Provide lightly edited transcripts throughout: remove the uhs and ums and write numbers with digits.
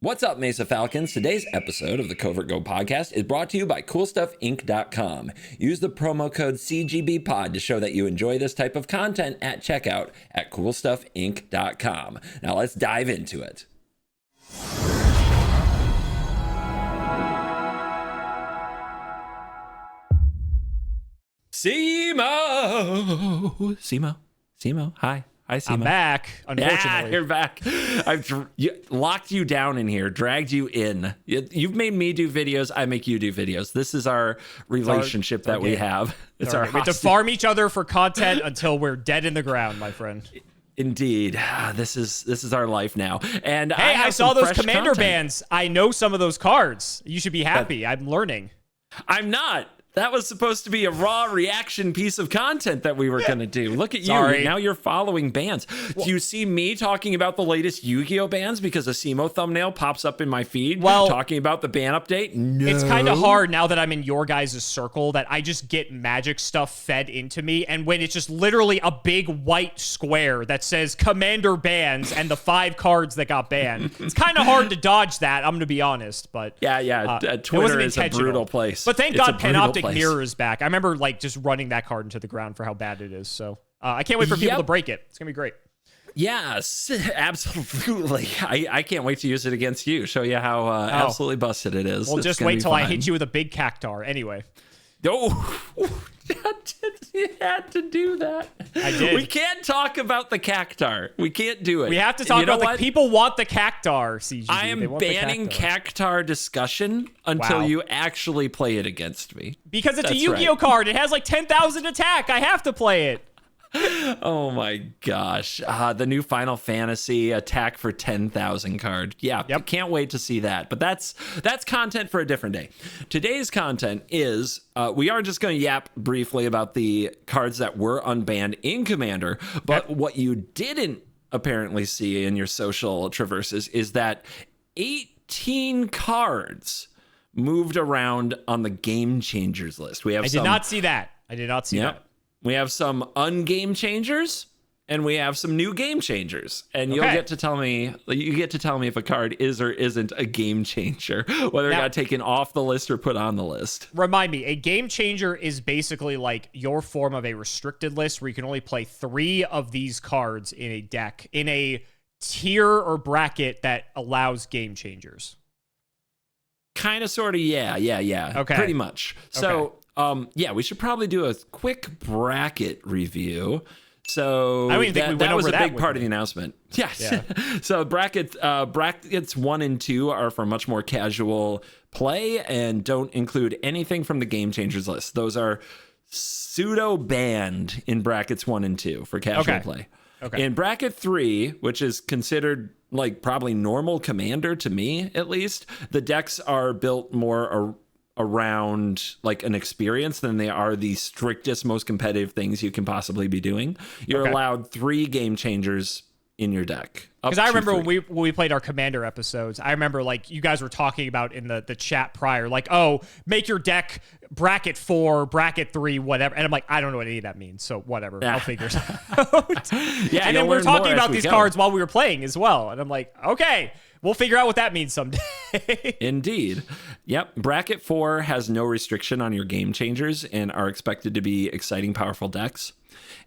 What's up, Mesa Falcons? Today's episode of the CovertGoPodcast is brought to you by CoolStuffInc.com. Use the promo code CGBPod to show that you enjoy this type of content at checkout at CoolStuffInc.com. Now let's dive into it. Simo, hi. Hi, Simo. I'm back, unfortunately. Yeah, you're back. I've locked you down in here, dragged you in. You've made me do videos. I make you do videos. This is our relationship that we have. It's our we have to farm each other for content until we're dead in the ground, my friend. Indeed. This is our life now. And hey, I saw those commander bands. I know some of those cards. You should be happy. I'm learning. I'm not. That was supposed to be a raw reaction piece of content that we were going to do. Look at you. Now you're following bands. Do you see me talking about the latest Yu-Gi-Oh bands because a Simo thumbnail pops up in my feed talking about the band update? No. It's kind of hard now that I'm in your guys' circle that I just get Magic stuff fed into me. And when it's just literally a big white square that says Commander Bands and the 5 cards that got banned, it's kind of hard to dodge that, I'm going to be honest. But yeah. Twitter is a brutal place. But thank God Panoptic Mirror is back. I remember just running that card into the ground for how bad it is. So I can't wait for people to break it. It's gonna be great. Yes, absolutely. I can't wait to use it against you. Show you how absolutely busted it is. Well, just wait till I hit you with a big cactar. Anyway. Oh, you had to do that. I did. We can't talk about the cactar. We can't do it. We have to talk about the people want the cactar, CGB. I am banning cactar discussion until you actually play it against me. Because it's a Yu-Gi-Oh card. It has like 10,000 attack. I have to play it. Oh my gosh. The new Final Fantasy attack for 10,000 card. Yeah, can't wait to see that. But that's content for a different day. Today's content is, we are just going to yap briefly about the cards that were unbanned in Commander. But what you didn't apparently see in your social traverses is that 18 cards moved around on the Game Changers list. I did not see that. I did not see that. We have some ungame changers and we have some new game changers. And you get to tell me if a card is or isn't a game changer, whether it got taken off the list or put on the list. Remind me, a game changer is basically like your form of a restricted list where you can only play 3 of these cards in a deck in a tier or bracket that allows game changers. Kind of, sort of, yeah. Okay. Pretty much. So, we should probably do a quick bracket review. So I don't even think that was a big part of the announcement. Yes. Yeah. So brackets 1 and 2 are for much more casual play and don't include anything from the Game Changers list. Those are pseudo banned in brackets 1 and 2 for casual play. Okay. In bracket 3, which is considered like probably normal Commander to me, at least, the decks are built more around like an experience than they are the strictest, most competitive things you can possibly be doing. You're allowed 3 game changers in your deck. Because I remember when we played our Commander episodes, I remember like you guys were talking about in the chat prior, like, oh, make your deck bracket 4, bracket 3, whatever. And I'm like, I don't know what any of that means. So whatever, I'll figure it out. And then we're talking about these cards while we were playing as well. And I'm like, okay, we'll figure out what that means someday. Indeed. Yep. Bracket 4 has no restriction on your game changers and are expected to be exciting, powerful decks.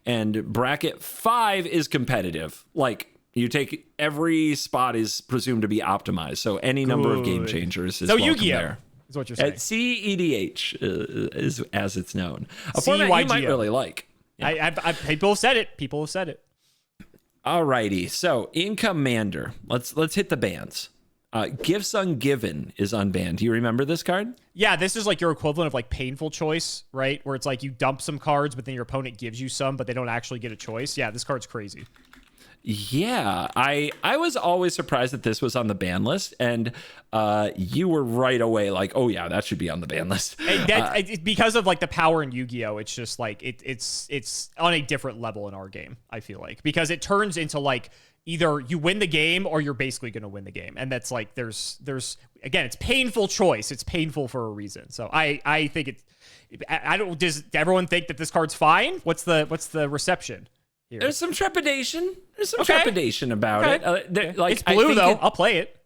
And bracket 5 is competitive. Like, you take every spot is presumed to be optimized. So any number of game changers is welcome Yu-Gi-Oh! There. Is what you're saying. CEDH is as it's known. A format you might really like. Yeah. People have said it. People have said it. Alrighty. So in Commander, let's hit the bans. Gifts Ungiven is unbanned. Do you remember this card? Yeah, this is like your equivalent of like Painful Choice, right? Where it's like you dump some cards, but then your opponent gives you some, but they don't actually get a choice. Yeah, this card's crazy. Yeah, I was always surprised that this was on the ban list, and you were right away like, oh yeah, that should be on the ban list. Because of like the power in Yu-Gi-Oh, it's just like it's on a different level in our game, I feel like, because it turns into like either you win the game or you're basically going to win the game, and that's like there's again, it's Painful Choice. It's painful for a reason. So I think does everyone think that this card's fine? What's the reception here? There's some trepidation. There's some trepidation about it. Like, it's blue, though. I'll play it.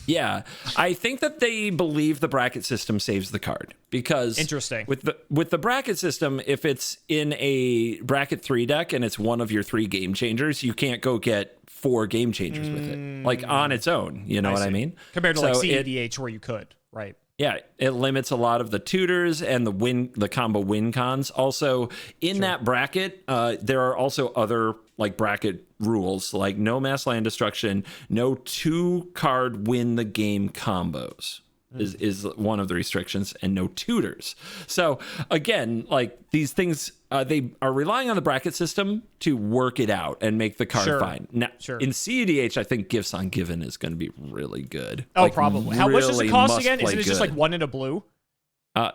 Yeah, I think that they believe the bracket system saves the card because Interesting. with the bracket system, if it's in a bracket 3 deck and it's one of your 3 game changers, you can't go get 4 game changers with it, like on its own. You know what I mean? Compared to like CEDH where you could, right? Yeah, it limits a lot of the tutors and the combo win cons. Also, in that bracket, there are also other like bracket rules, like no mass land destruction, no 2-card win the game combos is one of the restrictions, and no tutors. So again, like these things, they are relying on the bracket system to work it out and make the card fine. Now, in CEDH, I think Gifts on Given is going to be really good. Oh, like, probably. How much does it cost again? Isn't it just like 1 and a blue?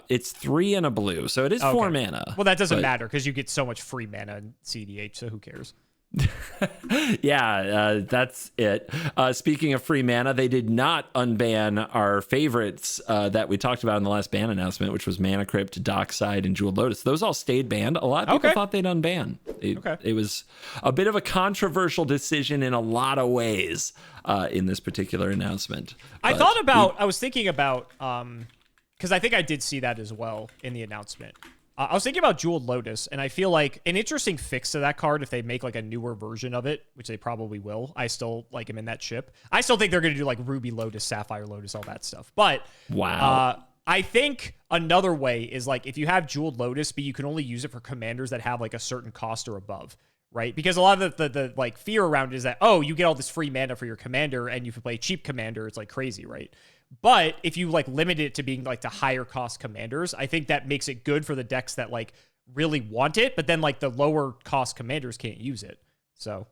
It's 3 and a blue, so it is 4 mana. Well, that doesn't matter because you get so much free mana in CEDH, so who cares? Yeah, that's it. Speaking of free mana, they did not unban our favorites that we talked about in the last ban announcement, which was Mana Crypt, Dockside, and Jeweled Lotus. Those all stayed banned. A lot of people thought they'd unban. It was a bit of a controversial decision in a lot of ways in this particular announcement. I was thinking about, because I think I did see that as well in the announcement. I was thinking about Jeweled Lotus, and I feel like an interesting fix to that card if they make like a newer version of it, which they probably will. I still like him in that ship. I still think they're going to do like Ruby Lotus, Sapphire Lotus, all that stuff. But I think another way is like if you have Jeweled Lotus, but you can only use it for commanders that have like a certain cost or above, right? Because a lot of the like fear around it is that, oh, you get all this free mana for your commander, and you can play cheap commander. It's like crazy, right? But if you like limit it to being like the higher cost commanders, I think that makes it good for the decks that like really want it, but then like the lower cost commanders can't use it. So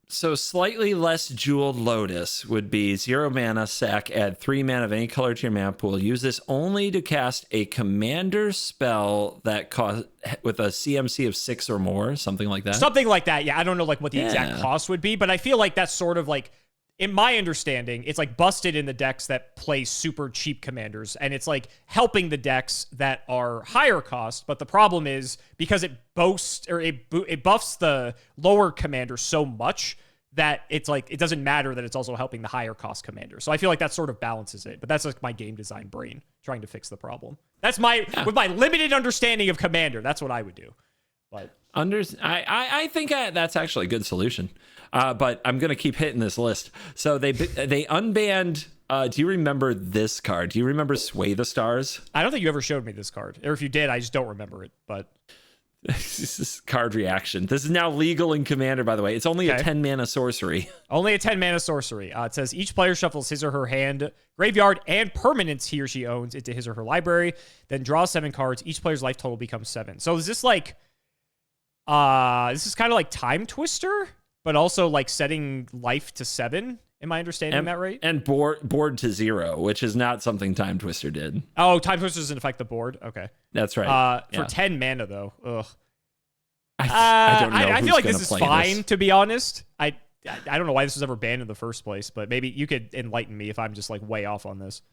slightly less Jeweled Lotus would be 0 mana, sack, add 3 mana of any color to your mana pool. Use this only to cast a commander spell that cost with a CMC of 6 or more, something like that. Something like that. Yeah, I don't know like what the exact cost would be, but I feel like that's sort of like, in my understanding, it's like busted in the decks that play super cheap commanders, and it's like helping the decks that are higher cost. But the problem is because it buffs the lower commander so much that it's like it doesn't matter that it's also helping the higher cost commander. So I feel like that sort of balances it. But that's like my game design brain trying to fix the problem. That's with my limited understanding of commander. That's what I would do. But I think that's actually a good solution. But I'm going to keep hitting this list. So they unbanned. Do you remember this card? Do you remember Sway the Stars? I don't think you ever showed me this card. Or if you did, I just don't remember it. But this is card reaction. This is now legal in Commander, by the way. It's only a 10 mana sorcery. Only a 10 mana sorcery. It says each player shuffles his or her hand, graveyard, and permanents he or she owns into his or her library. Then draws 7 cards. Each player's life total becomes 7. So is this like... this is kind of like Time Twister, but also like setting life to 7. Am I understanding that right? And board to 0, which is not something Time Twister did. Oh, Time Twister doesn't affect the board? Okay. That's right. For 10 mana, though. Ugh. I don't know. I feel like this is fine, to be honest. I don't know why this was ever banned in the first place, but maybe you could enlighten me if I'm just like way off on this.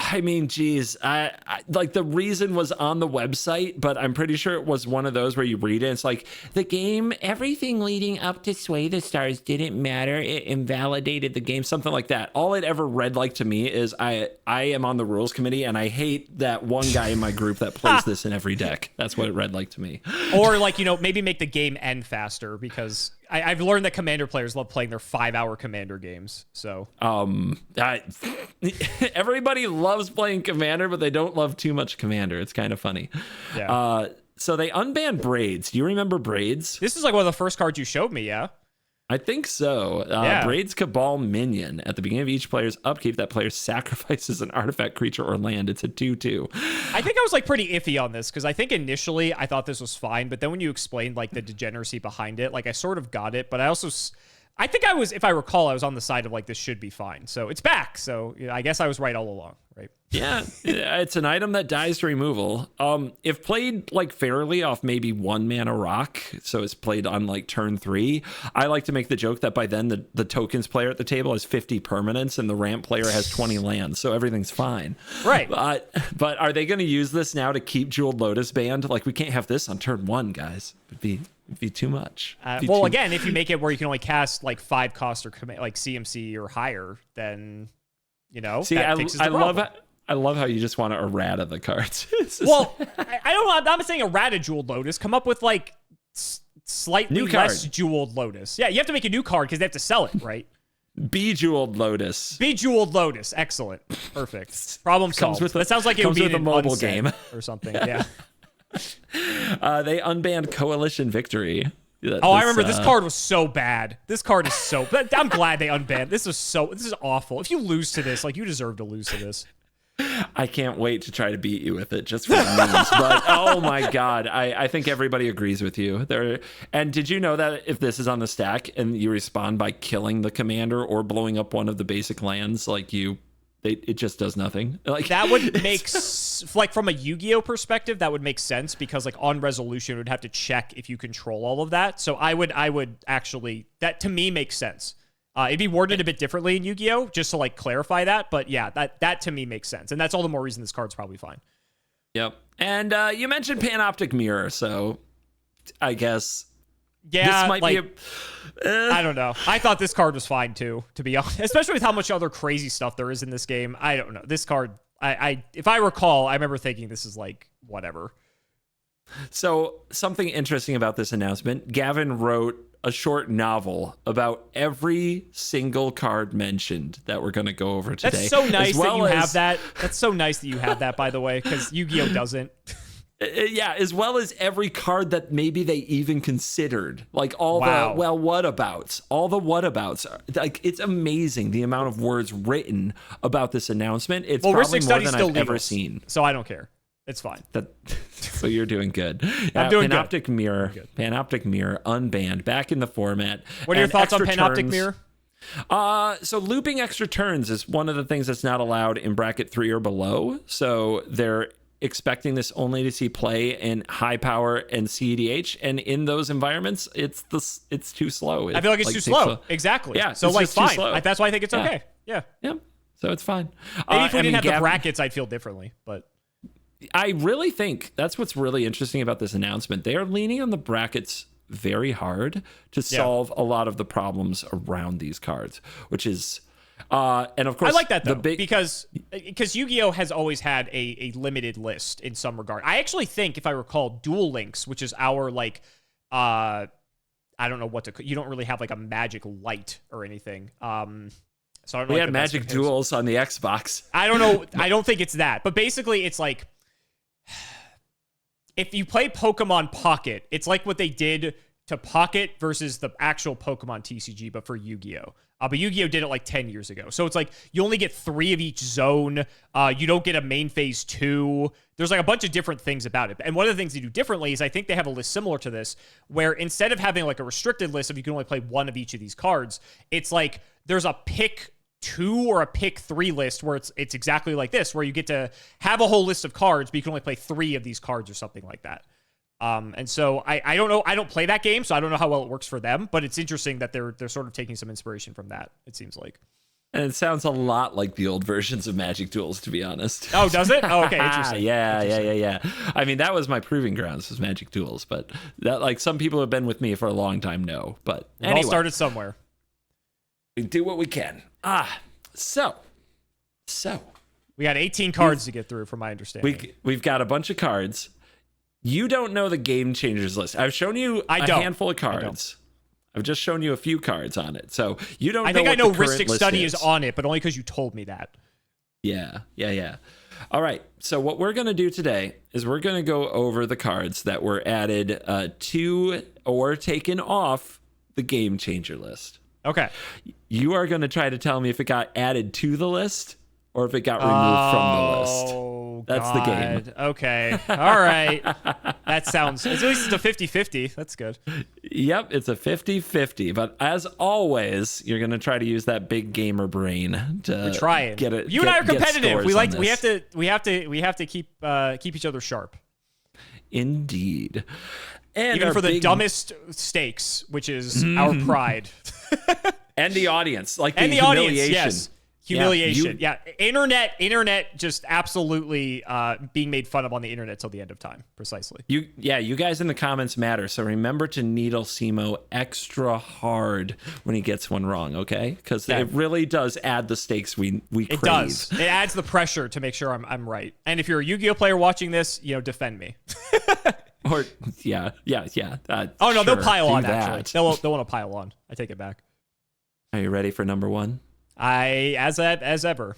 I mean, geez, I like the reason was on the website, but I'm pretty sure it was one of those where you read it. It's like the game, everything leading up to Sway the Stars didn't matter. It invalidated the game, something like that. All it ever read like to me is I am on the rules committee and I hate that one guy in my group that plays this in every deck. That's what it read like to me. Or like, maybe make the game end faster because I've learned that Commander players love playing their 5-hour Commander games. So, everybody loves playing Commander, but they don't love too much Commander. It's kind of funny. Yeah. So they unbanned Braids. Do you remember Braids? This is like one of the first cards you showed me, yeah? I think so. Braids Cabal Minion. At the beginning of each player's upkeep, that player sacrifices an artifact, creature, or land. It's a 2/2. I think I was like pretty iffy on this because I think initially I thought this was fine, but then when you explained like the degeneracy behind it, like I sort of got it, but I think I was, if I recall, I was on the side of like this should be fine. So it's back. So I guess I was right all along, right? Yeah, it's an item that dies to removal. If played like fairly off maybe 1 mana rock, so it's played on like turn 3, I like to make the joke that by then the tokens player at the table has 50 permanents and the ramp player has 20 lands, so everything's fine. Right. But are they going to use this now to keep Jeweled Lotus banned? Like, we can't have this on turn 1, guys. It'd be too much. Again, if you make it where you can only cast like 5 cost or like CMC or higher, then See, that fixes the problem. I love how you just want to errata the cards. Well, I don't know. I'm not saying errata jeweled Lotus. Come up with like slightly less jeweled Lotus. Yeah, you have to make a new card because they have to sell it, right? Bejeweled Lotus. Bejeweled Lotus. Excellent. Perfect. Problem solved. That sounds like it would be in a mobile game or something. Yeah. They unbanned Coalition Victory. I remember this card was so bad. This card is so bad. I'm glad they unbanned. This is awful. If you lose to this, like, you deserve to lose to this. I can't wait to try to beat you with it just for the memes. But oh my God, I think everybody agrees with you there. And did you know that if this is on the stack and you respond by killing the commander or blowing up one of the basic lands, like it just does nothing. Like that would make like from a Yu-Gi-Oh perspective, that would make sense because like on resolution, it would have to check if you control all of that. So I would actually, that to me makes sense. It'd be worded a bit differently in Yu-Gi-Oh just to like clarify that. But yeah, that to me makes sense, and that's all the more reason this card's probably fine. Yep. And you mentioned Panoptic Mirror, so I guess this might like, be. I don't know. I thought this card was fine too, to be honest. Especially with how much other crazy stuff there is in this game. I don't know. This card, if I recall, I remember thinking this is like whatever. So something interesting about this announcement, Gavin wrote a short novel about every single card mentioned that we're going to go over today. That's so nice that you have that. That's so nice that you have that, by the way, because Yu-Gi-Oh doesn't. Yeah, as well as every card that maybe they even considered. Like all the whatabouts. All the whatabouts. Like, it's amazing the amount of words written about this announcement. It's probably more than I've ever seen. So I don't care. It's fine. So you're doing good. I'm doing Panoptic good. Mirror. Panoptic Mirror, unbanned, back in the format. What are your thoughts on Panoptic Mirror? So looping extra turns is one of the things that's not allowed in bracket 3 or below. So they're expecting this only to see play in high power and CEDH, and in those environments, it's too slow. I feel like it's too slow. Exactly. Yeah. So like fine. That's why I think it's okay. Yeah. Yeah. So it's fine. Maybe if we didn't have the brackets, I'd feel differently, but. I really think that's what's really interesting about this announcement. They are leaning on the brackets very hard to solve a lot of the problems around these cards, which is, and of course, I like that though, because Yu-Gi-Oh has always had a limited list in some regard. I actually think, if I recall, Duel Links, which is our like, I don't know what you don't really have like a Magic Light or anything. So I don't know. We had Magic Duels on the Xbox. I don't know. I don't think it's that, but basically, it's like. If you play Pokemon Pocket, it's like what they did to Pocket versus the actual Pokemon TCG, but for Yu-Gi-Oh! But Yu-Gi-Oh! Did it like 10 years ago. So it's like you only get 3 of each zone. You don't get a main phase 2. There's like a bunch of different things about it. And one of the things they do differently is I think they have a list similar to this, where instead of having like a restricted list of you can only play 1 of each of these cards, it's like there's a pick 2 or a pick 3 list where it's exactly like this, where you get to have a whole list of cards, but you can only play 3 of these cards or something like that. And so I don't know. I don't play that game, so I don't know how well it works for them, but it's interesting that they're sort of taking some inspiration from that, it seems like. And it sounds a lot like the old versions of Magic Duels, to be honest. Oh, does it? Oh, okay, interesting. Yeah. I mean, that was my proving grounds, was Magic Duels, but that, like, some people who have been with me for a long time know. But anyway, it all started somewhere. We do what we can. So we got 18 cards to get through, from my understanding. We've got a bunch of cards. You don't know the Game Changers list. I've shown you a handful of cards. I've just shown you a few cards on it. So you don't know. I think I know Ristic Study is on it, but only because you told me that. Yeah. All right. So what we're going to do today is we're going to go over the cards that were added to or taken off the Game Changer list. Okay. You are going to try to tell me if it got added to the list or if it got removed from the list. That's God. the game. Okay. All right. That sounds, at least it's a 50-50. That's good. Yep. It's a 50-50. But as always, you're going to try to use that big gamer brain to get it. You and I are competitive. We have to keep each other sharp. Indeed. And even for the dumbest stakes, which is our pride. And the audience, like the humiliation. Audience, yes. Humiliation. Yeah. Internet just absolutely being made fun of on the internet till the end of time. Precisely. You guys in the comments matter. So remember to needle Simo extra hard when he gets one wrong, okay? Because it really does add the stakes we crave. It does. It adds the pressure to make sure I'm right. And if you're a Yu-Gi-Oh player watching this, defend me. Or yeah. Oh no, they'll pile on. Actually, they'll want to pile on. I take it back. Are you ready for number one? As ever.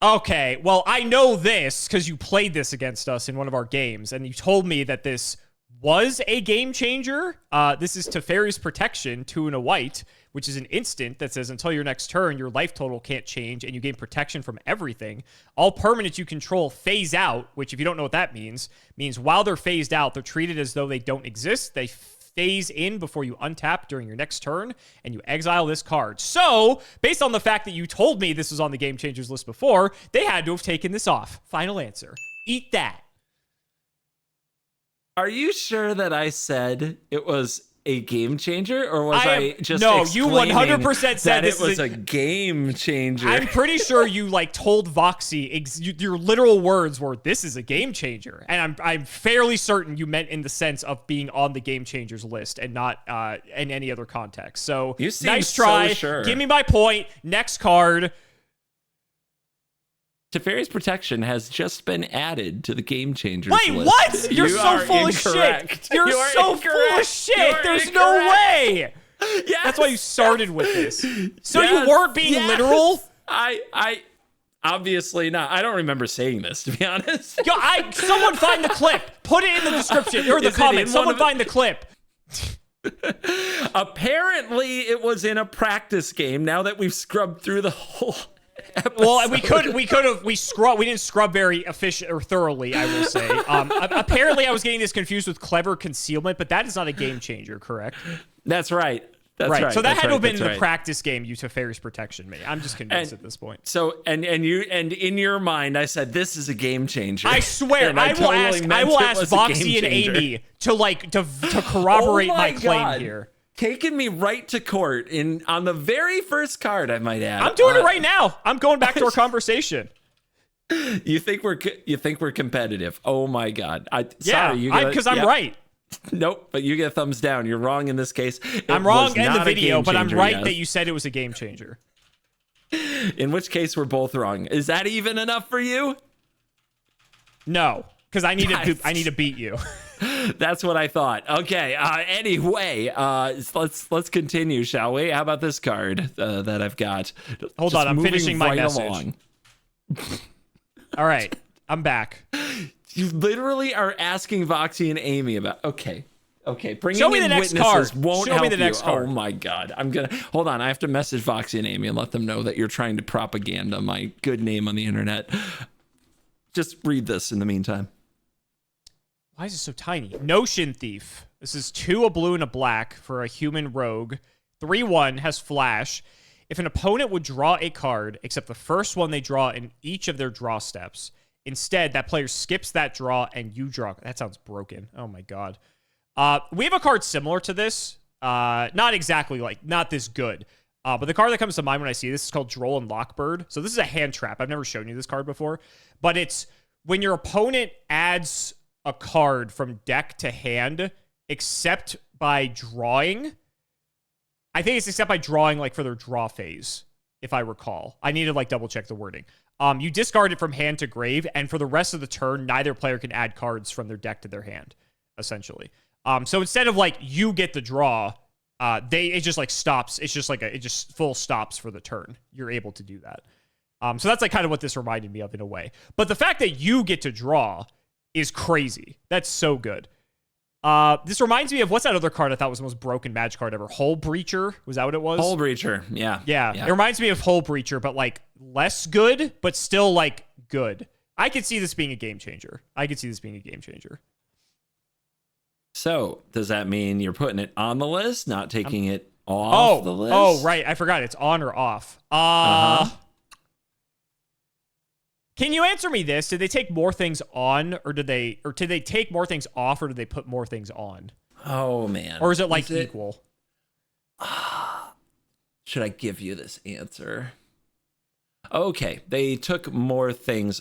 Okay, well, I know this because you played this against us in one of our games, and you told me that this was a game changer. This is Teferi's Protection, 2 and a white, which is an instant that says until your next turn, your life total can't change, and you gain protection from everything. All permanents you control phase out, which if you don't know what that means while they're phased out, they're treated as though they don't exist. They phase in before you untap during your next turn, and you exile this card. So, based on the fact that you told me this was on the Game Changers list before, they had to have taken this off. Final answer. Eat that. Are you sure that I said it was a game changer, or was I just no? You 100% said it was a game changer. I'm pretty sure you told Voxy your literal words were, "This is a game changer," and I'm fairly certain you meant in the sense of being on the game changers list and not in any other context. So you seem nice try. So sure. Give me my point. Next card. Teferi's Protection has just been added to the Game Changers list. Wait, what? You're so full of shit. You're so full of shit. There's no way. Yes. That's why you started with this. So you weren't being literal? I obviously not. I don't remember saying this, to be honest. Yo, someone find the clip. Put it in the description or the comments. Someone find the clip. Apparently, it was in a practice game. Now that we've scrubbed through the whole episode. Well, we didn't scrub very efficient or thoroughly, I will say. Apparently, I was getting this confused with Clever Concealment, but that is not a game changer, correct? That's right. That's right. So that had to have been in the practice game you Teferi's Protection me. I'm just convinced at this point. So and in your mind, I said this is a game changer. I swear, I will ask Voxy and Amy to corroborate my claim here. Taking me right to court on the very first card, I might add. I'm doing it right now. I'm going back to our conversation. You think we're competitive? Oh my God! Because I'm right. Nope, but you get a thumbs down. You're wrong in this case. I'm wrong in the video, but I'm right that you said it was a game changer. In which case, we're both wrong. Is that even enough for you? No, because I need to beat you. That's what I thought. Okay. Anyway, let's continue, shall we? How about this card that I've got? Hold on, I'm finishing my message. All right, I'm back. You literally are asking Voxy and Amy about. Okay. Bringing Show me in the next witnesses card. won't Show help me the next you. card. Oh my God! Hold on. I have to message Voxy and Amy and let them know that you're trying to propaganda my good name on the internet. Just read this in the meantime. Why is it so tiny? Notion Thief. This is 2 a blue and a black for a human rogue. 3/1 has flash. If an opponent would draw a card, except the first one they draw in each of their draw steps, instead, that player skips that draw and you draw. That sounds broken. Oh my God. We have a card similar to this. Not exactly not this good. But the card that comes to mind when I see this is called Droll and Lockbird. So this is a hand trap. I've never shown you this card before. But it's when your opponent adds a card from deck to hand, except by drawing. I think it's except by drawing for their draw phase, if I recall. I need to double check the wording. You discard it from hand to grave, and for the rest of the turn, neither player can add cards from their deck to their hand, essentially. So instead of you get the draw, it just stops. It's just it just full stops for the turn. You're able to do that. So that's kind of what this reminded me of in a way. But the fact that you get to draw is crazy. That's so good. This reminds me of what's that other card I thought was the most broken Magic card ever? Hole Breacher? Was that what it was? Hole Breacher. Yeah. It reminds me of Hole Breacher, but less good, but still good. I could see this being a game changer. So does that mean you're putting it on the list, not taking it off the list? Oh, right. I forgot. It's on or off. Can you answer me this? Did they take more things on, or did they take more things off, or did they put more things on? Oh man. Or is it equal? should I give you this answer? Okay, they took more things.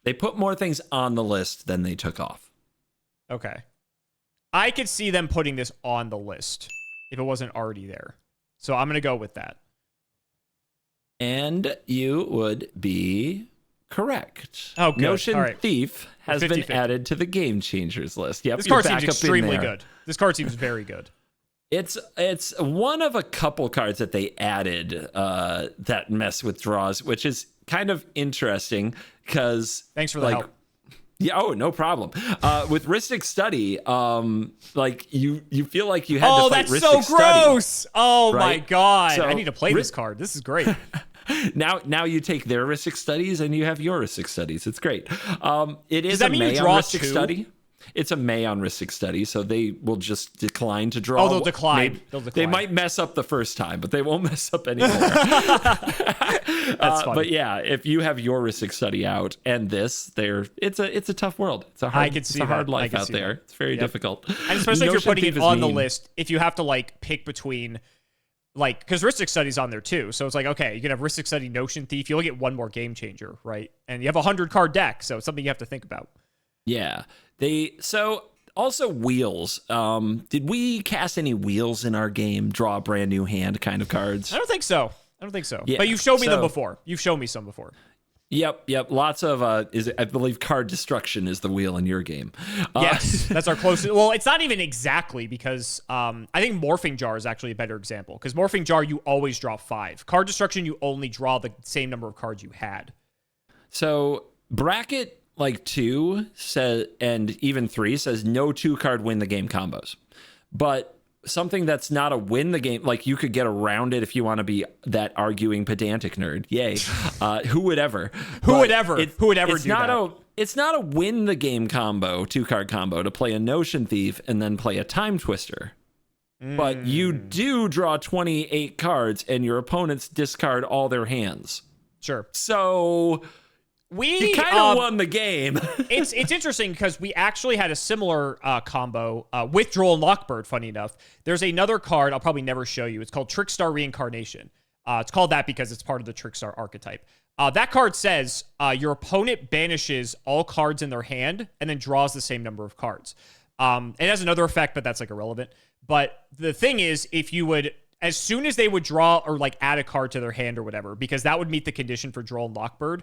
They put more things on the list than they took off. Okay. I could see them putting this on the list if it wasn't already there. So I'm going to go with that. And you would be correct. Oh, good. Notion Thief has 50-50. been added to the Game Changers list. Yep, This you're card back seems up in extremely there. good. This card seems very good. It's one of a couple cards that they added that mess with draws, which is kind of interesting because Thanks for the help. Yeah, oh, no problem. With Ristic Study, like you feel like you had to fight that's Ristic so Study. gross. Oh my right? god. So, I need to play this card. This is great. Now you take their Ristic Studies and you have your Ristic Studies. It's great. It is Does that a mean you May on draw Ristic two? Study. It's a May on Ristic Study, so they will just decline to draw. Oh, they'll decline. They might mess up the first time, but they won't mess up anymore. That's funny. But yeah, if you have your Ristic Study out and this, it's a tough world. It's a hard life out there. It's very difficult. And especially if you're Notion putting Thief it is on the mean. list, if you have to like pick between like because Ristic Study's on there too. So it's like, okay, you can have Ristic Study, Notion Thief, you only get one more game changer, right? And you have a 100-card deck, so it's something you have to think about. Yeah. Also wheels. Did we cast any wheels in our game? Draw a brand new hand kind of cards? I don't think so. Yeah, but you've showed me them before. You've shown me some before. Yep. Lots of I believe card destruction is the wheel in your game. Yes, that's our closest. Well, it's not even exactly because I think Morphing Jar is actually a better example because Morphing Jar you always draw 5. Card destruction you only draw the same number of cards you had. So bracket like 2 says, and even 3 says no 2-card win the game combos, but something that's not a win the game, like you could get around it if you want to be that arguing pedantic nerd. Yay. Who would ever do that? It's not a win the game combo, 2-card combo to play a Notion Thief and then play a Time Twister. But you do draw 28 cards and your opponents discard all their hands. Sure. So you kind of won the game. It's interesting because we actually had a similar combo with Droll and Lockbird, funny enough. There's another card I'll probably never show you. It's called Trickstar Reincarnation. It's called that because it's part of the Trickstar archetype. That card says your opponent banishes all cards in their hand and then draws the same number of cards. It has another effect, but that's like irrelevant. But the thing is, if you would... As soon as they would draw or like add a card to their hand or whatever, because that would meet the condition for Droll and Lockbird,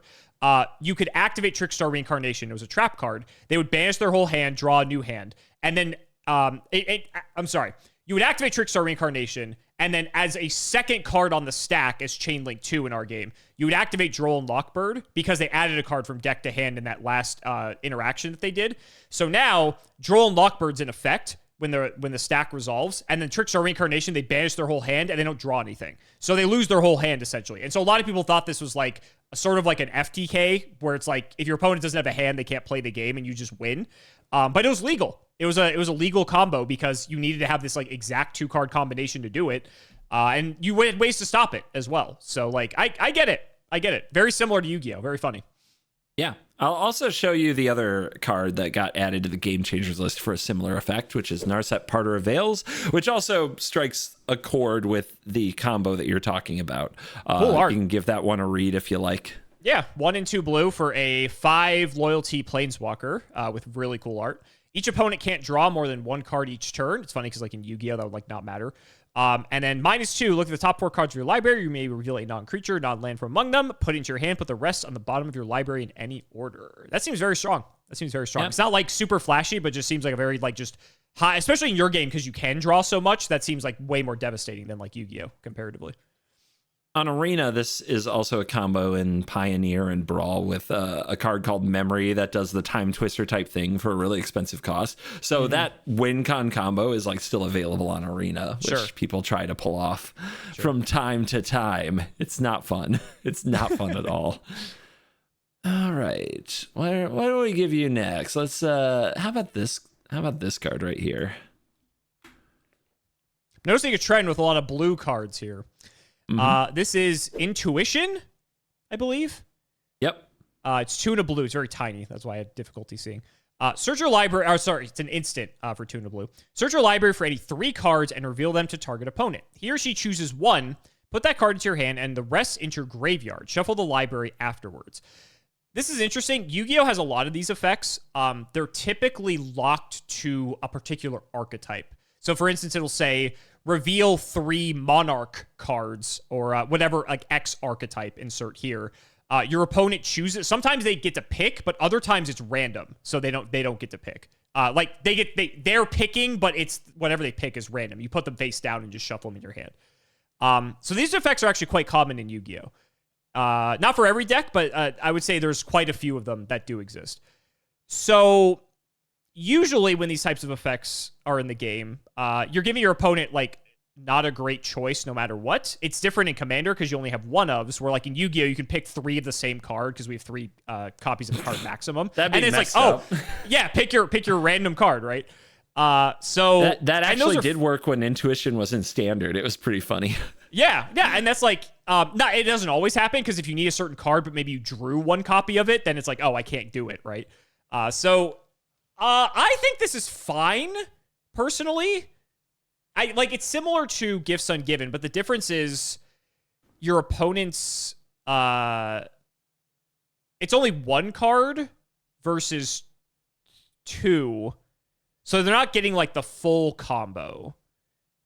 you could activate Trickstar Reincarnation. It was a trap card. They would banish their whole hand, draw a new hand, and then you would activate Trickstar Reincarnation, and then as a second card on the stack as Chainlink 2 in our game, you would activate Droll and Lockbird because they added a card from deck to hand in that last interaction that they did. So now Droll and Lockbird's in effect when the stack resolves, and then Trickstar Reincarnation, they banish their whole hand and they don't draw anything. So they lose their whole hand essentially. And so a lot of people thought this was like a sort of like an FTK where it's like if your opponent doesn't have a hand, they can't play the game and you just win. But it was legal. It was a legal combo because you needed to have this like exact 2-card combination to do it. And you had ways to stop it as well. So like I get it. I get it. Very similar to Yu-Gi-Oh! Very funny. Yeah. I'll also show you the other card that got added to the Game Changers list for a similar effect, which is Narset Parter of Veils, which also strikes a chord with the combo that you're talking about. Cool art. You can give that one a read if you like. Yeah, 1 and 2 blue for a 5 loyalty planeswalker with really cool art. Each opponent can't draw more than 1 card each turn. It's funny because like in Yu-Gi-Oh! That would like not matter. And then -2, look at the top 4 cards of your library. You may reveal a non-creature, non-land from among them. Put it into your hand. Put the rest on the bottom of your library in any order. That seems very strong. Yeah. It's not like super flashy, but just seems like a very like just high, especially in your game because you can draw so much. That seems like way more devastating than like Yu-Gi-Oh! Comparatively. On Arena, this is also a combo in Pioneer and Brawl with a card called Memory that does the Time Twister type thing for a really expensive cost. So that WinCon combo is like still available on Arena, which people try to pull off from time to time. It's not fun. It's not fun at all. All right. What do we give you next? Let's how about this card right here? Noticing a trend with a lot of blue cards here. This is Intuition, I believe. Yep. It's 2 and a blue. It's very tiny. That's why I had difficulty seeing. Search your library. It's an instant for 2 and a blue. Search your library for any 3 cards and reveal them to target opponent. He or she chooses 1, Put that card into your hand and the rest into your graveyard. Shuffle the library afterwards. This is interesting. Yu-Gi-Oh! Has a lot of these effects. They're typically locked to a particular archetype. So, for instance, it'll say, reveal 3 Monarch cards, or whatever, like X archetype, insert here. Your opponent chooses. Sometimes they get to pick, but other times it's random, so they don't get to pick. Like they're picking, but it's whatever they pick is random. You put them face down and just shuffle them in your hand. So these effects are actually quite common in Yu-Gi-Oh! Not for every deck, but I would say there's quite a few of them that do exist. So usually when these types of effects are in the game, you're giving your opponent like not a great choice no matter what. It's different in Commander because you only have one ofs, where like in Yu-Gi-Oh! You can pick 3 of the same card because we have 3 copies of the card maximum. That'd be and it's messed like, up. oh, yeah, pick your random card, right? So that actually did work when Intuition was in Standard. It was pretty funny. Yeah, and that's like, it doesn't always happen because if you need a certain card, but maybe you drew 1 copy of it, then it's like, oh, I can't do it, right? So I think this is fine, personally. It's similar to Gifts Ungiven, but the difference is your opponent's, it's only 1 card versus 2. So they're not getting like the full combo.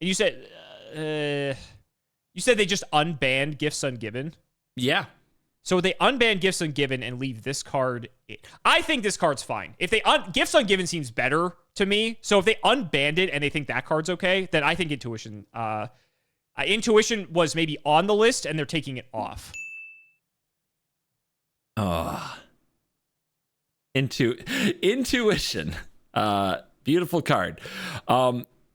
And you said they just unbanned Gifts Ungiven? Yeah. So they unban Gifts Ungiven and leave this card. I think this card's fine. If they Gifts Ungiven seems better to me. So if they unbanned it and they think that card's okay, then I think Intuition. Intuition was maybe on the list and they're taking it off. Intuition. Beautiful card.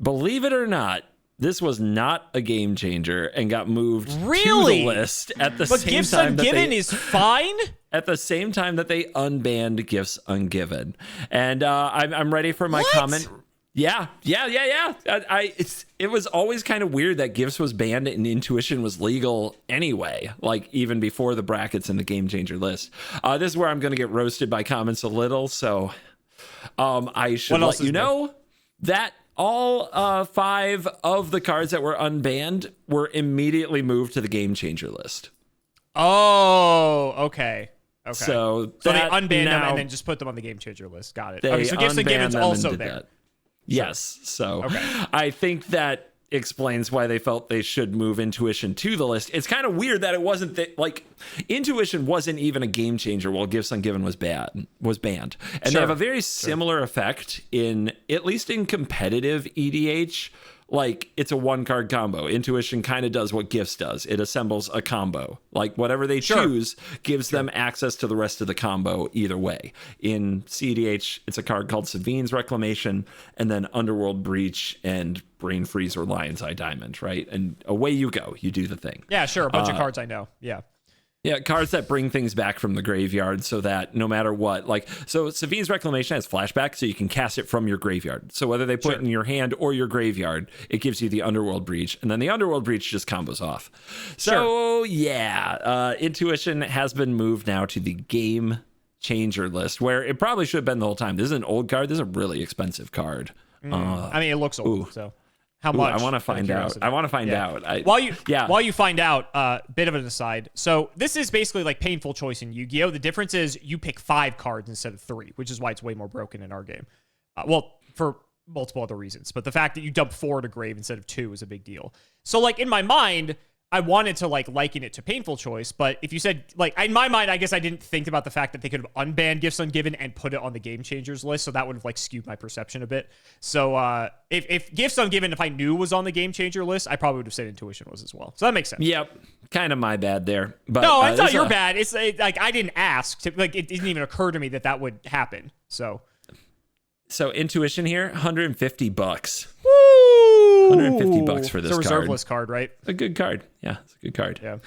Believe it or not, this was not a game changer and got moved to the list at the same Gifts time. Ungiven is fine? At the same time that they unbanned Gifts Ungiven. And I'm ready for my comment. Yeah. It was always kind of weird that Gifts was banned and Intuition was legal anyway, like even before the brackets in the game changer list. This is where I'm going to get roasted by comments a little, so I should let you know that all 5 of the cards that were unbanned were immediately moved to the game changer list. Oh, okay. So they unbanned them and then just put them on the game changer list. Got it. Okay, so Gifts Ungiven's also there. That. Yes. So okay. I think that explains why they felt they should move Intuition to the list. It's kind of weird that it wasn't Intuition wasn't even a game changer while Gifts Ungiven was banned. And they have a very similar effect at least in competitive EDH. Like, it's a 1-card combo. Intuition kind of does what Gifts does. It assembles a combo. Like, whatever they choose gives them access to the rest of the combo either way. In CEDH, it's a card called Savine's Reclamation, and then Underworld Breach and Brain Freeze or Lion's Eye Diamond, right? And away you go. You do the thing. Yeah, sure. A bunch of cards I know. Yeah. Yeah, cards that bring things back from the graveyard so that no matter what, so Savine's Reclamation has flashback, so you can cast it from your graveyard. So whether they put it in your hand or your graveyard, it gives you the Underworld Breach, and then the Underworld Breach just combos off. So Intuition has been moved now to the game changer list, where it probably should have been the whole time. This is an old card. This is a really expensive card. I mean, it looks old, so... How much? I want to find out. While you find out, bit of an aside. So this is basically like painful choice in Yu-Gi-Oh! The difference is you pick 5 cards instead of 3, which is why it's way more broken in our game. For multiple other reasons. But the fact that you dump 4 to grave instead of 2 is a big deal. So like in my mind, I wanted to liken it to painful choice, but if you said in my mind, I guess I didn't think about the fact that they could have unbanned Gifts Ungiven and put it on the game changers list, so that would have skewed my perception a bit. So if Gifts Ungiven, if I knew was on the game changer list, I probably would have said Intuition was as well. So that makes sense. Yep, kind of my bad there. But no, it's not your bad. It's I didn't ask. It didn't even occur to me that would happen. So Intuition here, $150. Woo! $150 for this card. It's a reserve list card, right? A good card. Yeah, it's a good card. Yeah.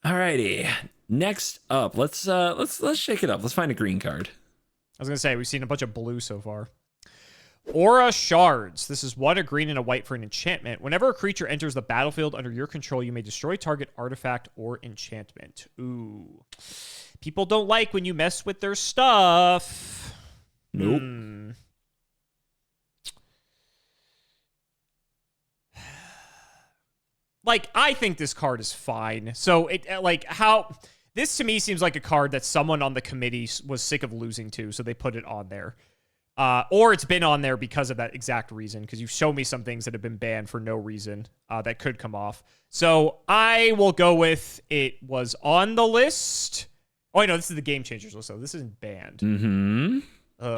Alrighty. Next up, let's shake it up. Let's find a green card. I was gonna say we've seen a bunch of blue so far. Aura Shards. This is 1, a green, and a white for an enchantment. Whenever a creature enters the battlefield under your control, you may destroy target artifact or enchantment. Ooh. People don't like when you mess with their stuff. Nope. like, I think this card is fine. So it like how this to me seems like a card that someone on the committee was sick of losing to, so they put it on there. Or it's been on there because of that exact reason, because you've shown me some things that have been banned for no reason that could come off. So I will go with it was on the list. Oh, I know this is the Game Changers list, so this isn't banned. Mm-hmm.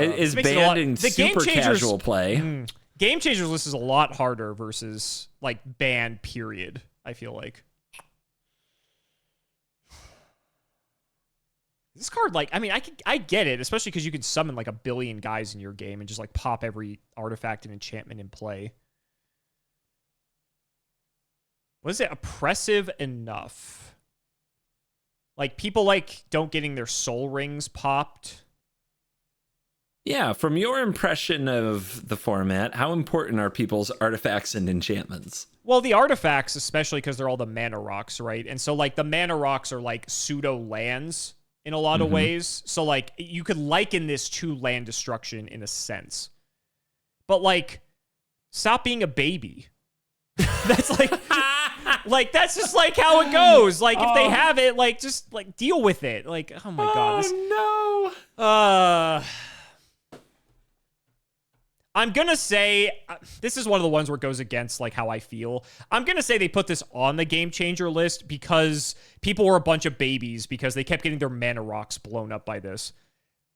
It is banned in super casual play. Game Changers list is a lot harder versus like banned period, I feel like. This card, like, I mean, I get it, especially because you can summon like a billion guys in your game and just like pop every artifact and enchantment in play. Was it oppressive enough? Like, people like don't getting their soul rings popped. Yeah, from your impression of the format, how important are people's artifacts and enchantments? Well, the artifacts, especially because they're all the mana rocks, right? And so like the mana rocks are like pseudo lands in a lot of ways. So, like, you could liken this to land destruction in a sense. But, like, stop being a baby. That's, like, that's just, like, how it goes. Like, if they have it, like, just, like, deal with it. Like, oh, my God. No. I'm going to say, this is one of the ones where it goes against, like, how I feel. I'm going to say they put this on the Game Changer list because people were a bunch of babies because they kept getting their mana rocks blown up by this.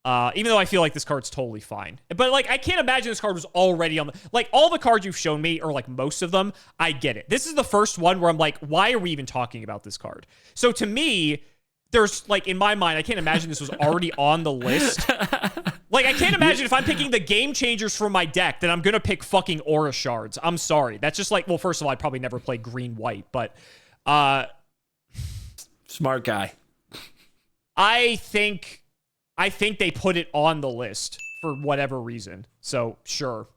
Even though I feel like this card's totally fine. But, like, I can't imagine this card was already on the... Like, all the cards you've shown me, or, like, most of them, I get it. This is the first one where I'm like, why are we even talking about this card? So, to me, there's, like, in my mind, I can't imagine this was already on the list. Like, I can't imagine if I'm picking the Game Changers from my deck, then I'm going to pick fucking Aura Shards. I'm sorry. That's just like, well, first of all, I'd probably never play green-white, but... Smart guy. I think they put it on the list for whatever reason. So, sure.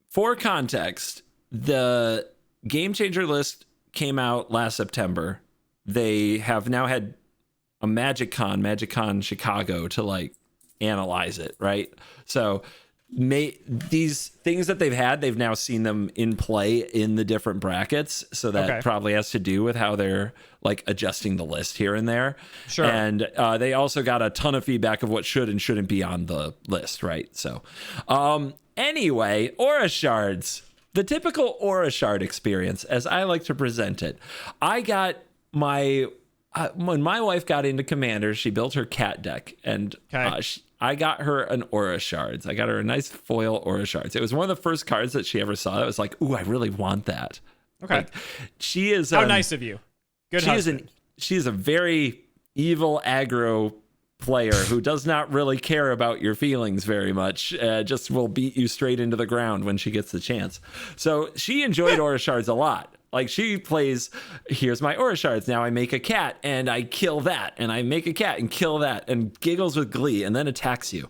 For context, the Game Changer list came out last September. They have now had a MagicCon Chicago to, like, analyze it, right? So these things that they've now seen them in play in the different brackets, so that probably has to do with how they're like adjusting the list here and there. Sure. And they also got a ton of feedback of what should and shouldn't be on the list, right? So anyway, Aura Shards, the typical Aura Shard experience as I like to present it. I got my when my wife got into Commander, she built her cat deck, and I got her an Aura Shards. I got her a nice foil Aura Shards. It was one of the first cards that she ever saw that was like, ooh, I really want that. Okay. Like, she is... How nice of you. Good husband. She is a very evil aggro player who does not really care about your feelings very much. Just will beat you straight into the ground when she gets the chance. So she enjoyed Aura Shards a lot. Like, she plays, here's my Aura Shards. Now I make a cat and I kill that. And I make a cat and kill that. And giggles with glee and then attacks you.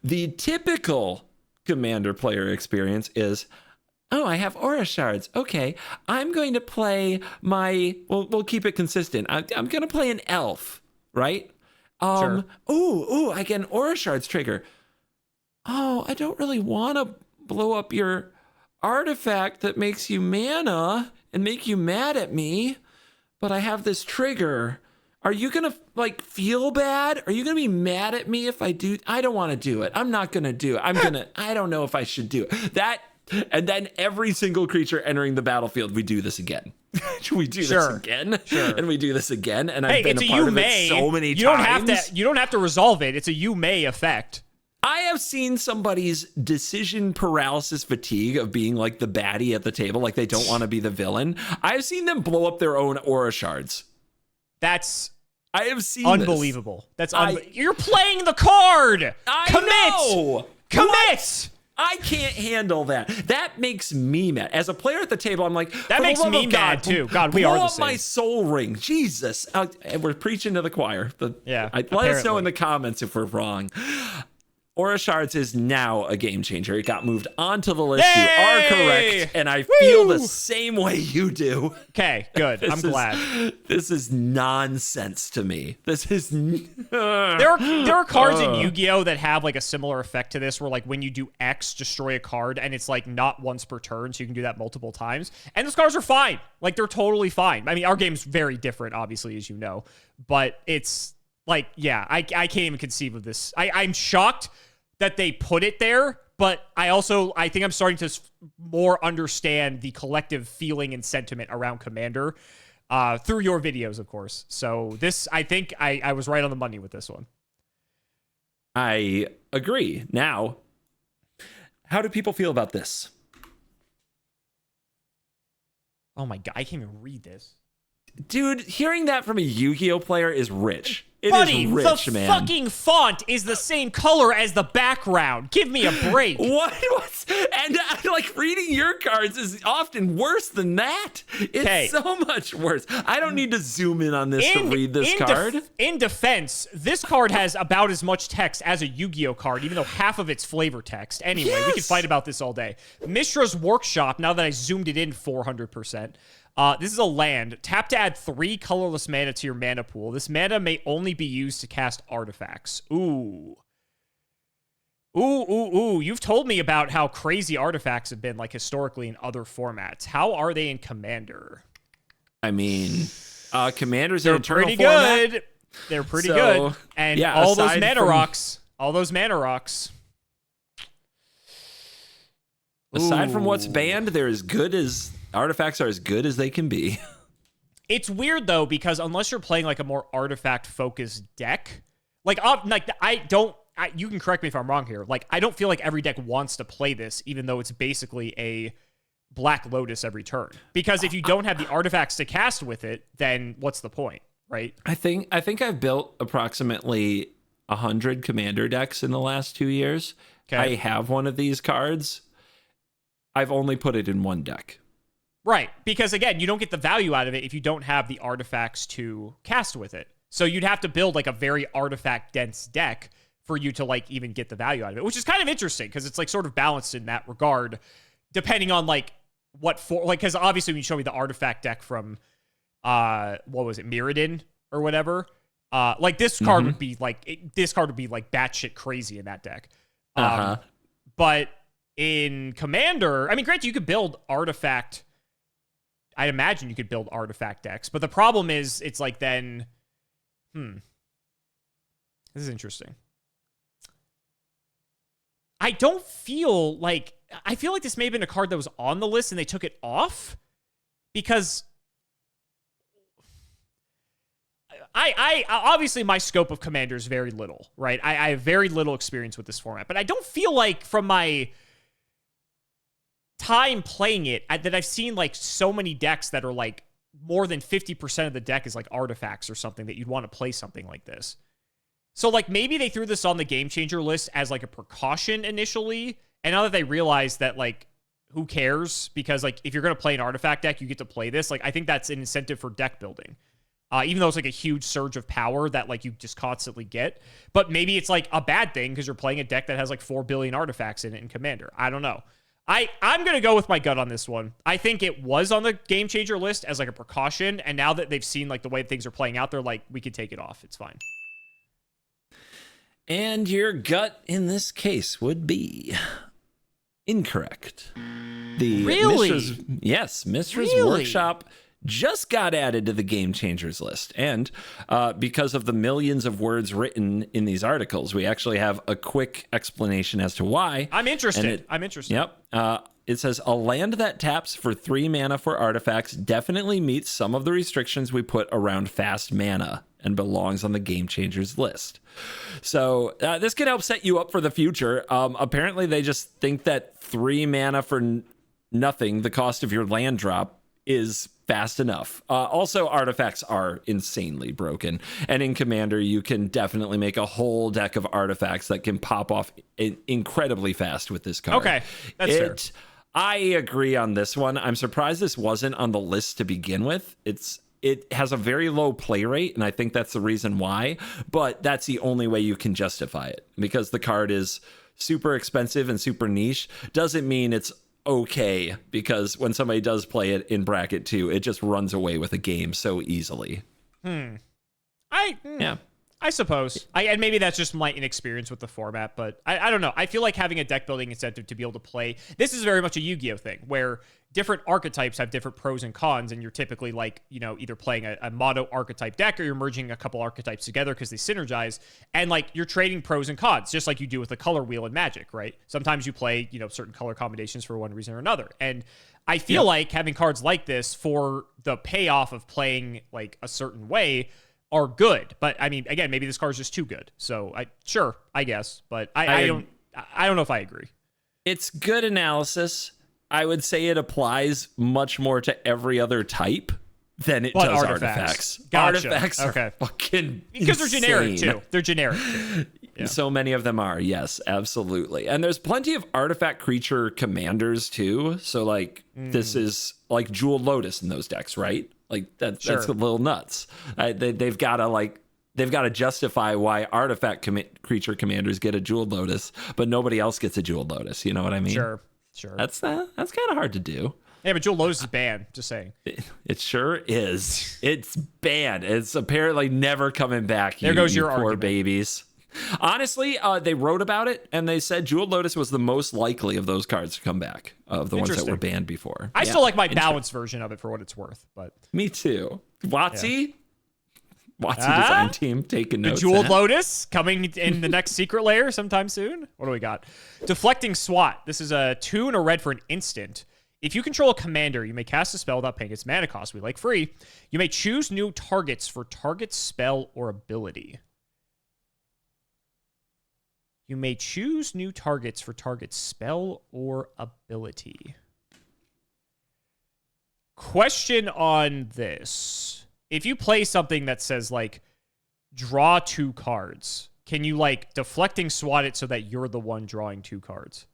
The typical Commander player experience is, oh, I have Aura Shards. Okay, I'm going to play my... We'll keep it consistent. I'm going to play an elf, right? Sure. Ooh, I get an Aura Shards trigger. Oh, I don't really want to blow up your artifact that makes you mana and make you mad at me, but I have this trigger. Are you gonna like feel bad? Are you gonna be mad at me if I do? I don't want to do it. I'm not gonna do it. I don't know if I should do it. That, and then every single creature entering the battlefield, we do this again. We do this again, and we do this again. And I've been a part of it so many times. You don't have to resolve it. It's a you may effect. I have seen somebody's decision paralysis fatigue of being like the baddie at the table, like they don't want to be the villain. I've seen them blow up their own Aura Shards. I have seen unbelievable. You're playing the card. Commit. What? I can't handle that. That makes me mad. As a player at the table, I'm like, that makes me mad too. God, we are the same. Blow up my soul ring. Jesus. We're preaching to the choir. Let us know in the comments if we're wrong. Aura Shards is now a game changer. It got moved onto the list. Yay! You are correct, and I feel the same way you do. Okay, good. I'm glad. This is nonsense to me. This is... There are cards in Yu-Gi-Oh! That have like a similar effect to this, where like when you do X, destroy a card, and it's like not once per turn, so you can do that multiple times. And those cards are fine. Like, they're totally fine. I mean, our game's very different, obviously, as you know. But it's like, yeah, I can't even conceive of this. I'm shocked that they put it there, but I think I'm starting to more understand the collective feeling and sentiment around Commander through your videos, of course. So this, I think I was right on the money with this one. I agree. Now, how do people feel about this? Oh my God, I can't even read this. Dude, hearing that from a Yu-Gi-Oh player is rich. It Buddy, is rich, the man. fucking font is the same color as the background. Give me a break. What? And like reading your cards is often worse than that. It's so much worse. I don't need to zoom in on this to read this card. In defense, this card has about as much text as a Yu-Gi-Oh card, even though half of it's flavor text. Anyway, we can fight about this all day. Mishra's Workshop, now that I zoomed it in 400%. This is a land. Tap to add 3 colorless mana to your mana pool. This mana may only be used to cast artifacts. Ooh. Ooh. You've told me about how crazy artifacts have been, like, historically in other formats. How are they in Commander? I mean, Commander's an eternal pretty format. good. They're pretty good. And yeah, all those mana rocks. Aside from what's banned, they're as good as... Artifacts are as good as they can be. It's weird, though, because unless you're playing, like, a more artifact-focused deck, like you can correct me if I'm wrong here. Like, I don't feel like every deck wants to play this, even though it's basically a Black Lotus every turn. Because if you don't have the artifacts to cast with it, then what's the point, right? I think I've built approximately 100 Commander decks in the last 2 years. Okay. I have one of these cards. I've only put it in one deck. Right, because again, you don't get the value out of it if you don't have the artifacts to cast with it. So you'd have to build like a very artifact-dense deck for you to like even get the value out of it, which is kind of interesting because it's like sort of balanced in that regard, depending on like what for, like, because obviously when you show me the artifact deck from, what was it, Mirrodin or whatever, like this card would be like, batshit crazy in that deck. But in Commander, I mean, granted, you could build artifact. I'd imagine you could build artifact decks, but the problem is it's like then, this is interesting. I feel like this may have been a card that was on the list and they took it off because I obviously my scope of Commander is very little, right? I have very little experience with this format, but I don't feel like from my time playing it that I've seen like so many decks that are like more than 50% of the deck is like artifacts or something that you'd want to play something like this. So like maybe they threw this on the game changer list as like a precaution initially, and now that they realize that like who cares, because like if you're going to play an artifact deck, you get to play this. Like I think that's an incentive for deck building. Even though it's like a huge surge of power that like you just constantly get, but maybe it's like a bad thing because you're playing a deck that has like 4 billion artifacts in it in Commander. I don't know. I'm going to go with my gut on this one. I think it was on the game changer list as like a precaution. And now that they've seen like the way things are playing out, they're like, we could take it off. It's fine. And your gut in this case would be incorrect. Mishra's Workshop just got added to the Game Changers list. And because of the millions of words written in these articles, we actually have a quick explanation as to why. I'm interested. Yep. It says, a land that taps for 3 mana for artifacts definitely meets some of the restrictions we put around fast mana and belongs on the Game Changers list. So this can help set you up for the future. Apparently, they just think that 3 mana for nothing, the cost of your land drop, is fast enough. Also, artifacts are insanely broken. And in Commander, you can definitely make a whole deck of artifacts that can pop off incredibly fast with this card. Okay, that's fair. I agree on this one. I'm surprised this wasn't on the list to begin with. It's it has a very low play rate, and I think that's the reason why. But that's the only way you can justify it, because the card is super expensive and super niche. Doesn't mean it's okay, because when somebody does play it in bracket 2, it just runs away with a game so easily. I suppose. And maybe that's just my inexperience with the format, but I don't know. I feel like having a deck building incentive to be able to play. This is very much a Yu-Gi-Oh thing, where different archetypes have different pros and cons, and you're typically like, either playing a mono archetype deck, or you're merging a couple archetypes together because they synergize, and like you're trading pros and cons, just like you do with the color wheel in Magic, right? Sometimes you play, certain color combinations for one reason or another. And I feel like having cards like this for the payoff of playing like a certain way are good. But I mean, again, maybe this card is just too good. So I guess, but I don't know if I agree. It's good analysis. I would say it applies much more to every other type than it does artifacts. Gotcha. Artifacts are fucking because they're generic insane. too. They're generic too. Yeah. So many of them are, yes, absolutely. And there's plenty of artifact creature commanders too. So like this is like Jeweled Lotus in those decks, right? Like that's a little nuts. They've got to justify why artifact creature commanders get a Jeweled Lotus, but nobody else gets a Jeweled Lotus. You know what I mean? Sure. That's kind of hard to do. Yeah, but Jeweled Lotus is banned. Just saying. It sure is. It's banned. It's apparently never coming back. There goes your poor argument. Babies. Honestly, they wrote about it and they said Jeweled Lotus was the most likely of those cards to come back, of the ones that were banned before. I still like my balanced version of it for what it's worth, but me too. WOTC design team taking notes. The Jeweled Lotus coming in the next secret layer sometime soon. What do we got? Deflecting SWAT. This is a 2 and a red for an instant. If you control a commander, you may cast a spell without paying its mana cost. We like free. You may choose new targets for target spell or ability. You may choose new targets for target spell or ability. Question on this. If you play something that says, like, draw 2 cards, can you, like, deflecting SWAT it so that you're the one drawing 2 cards?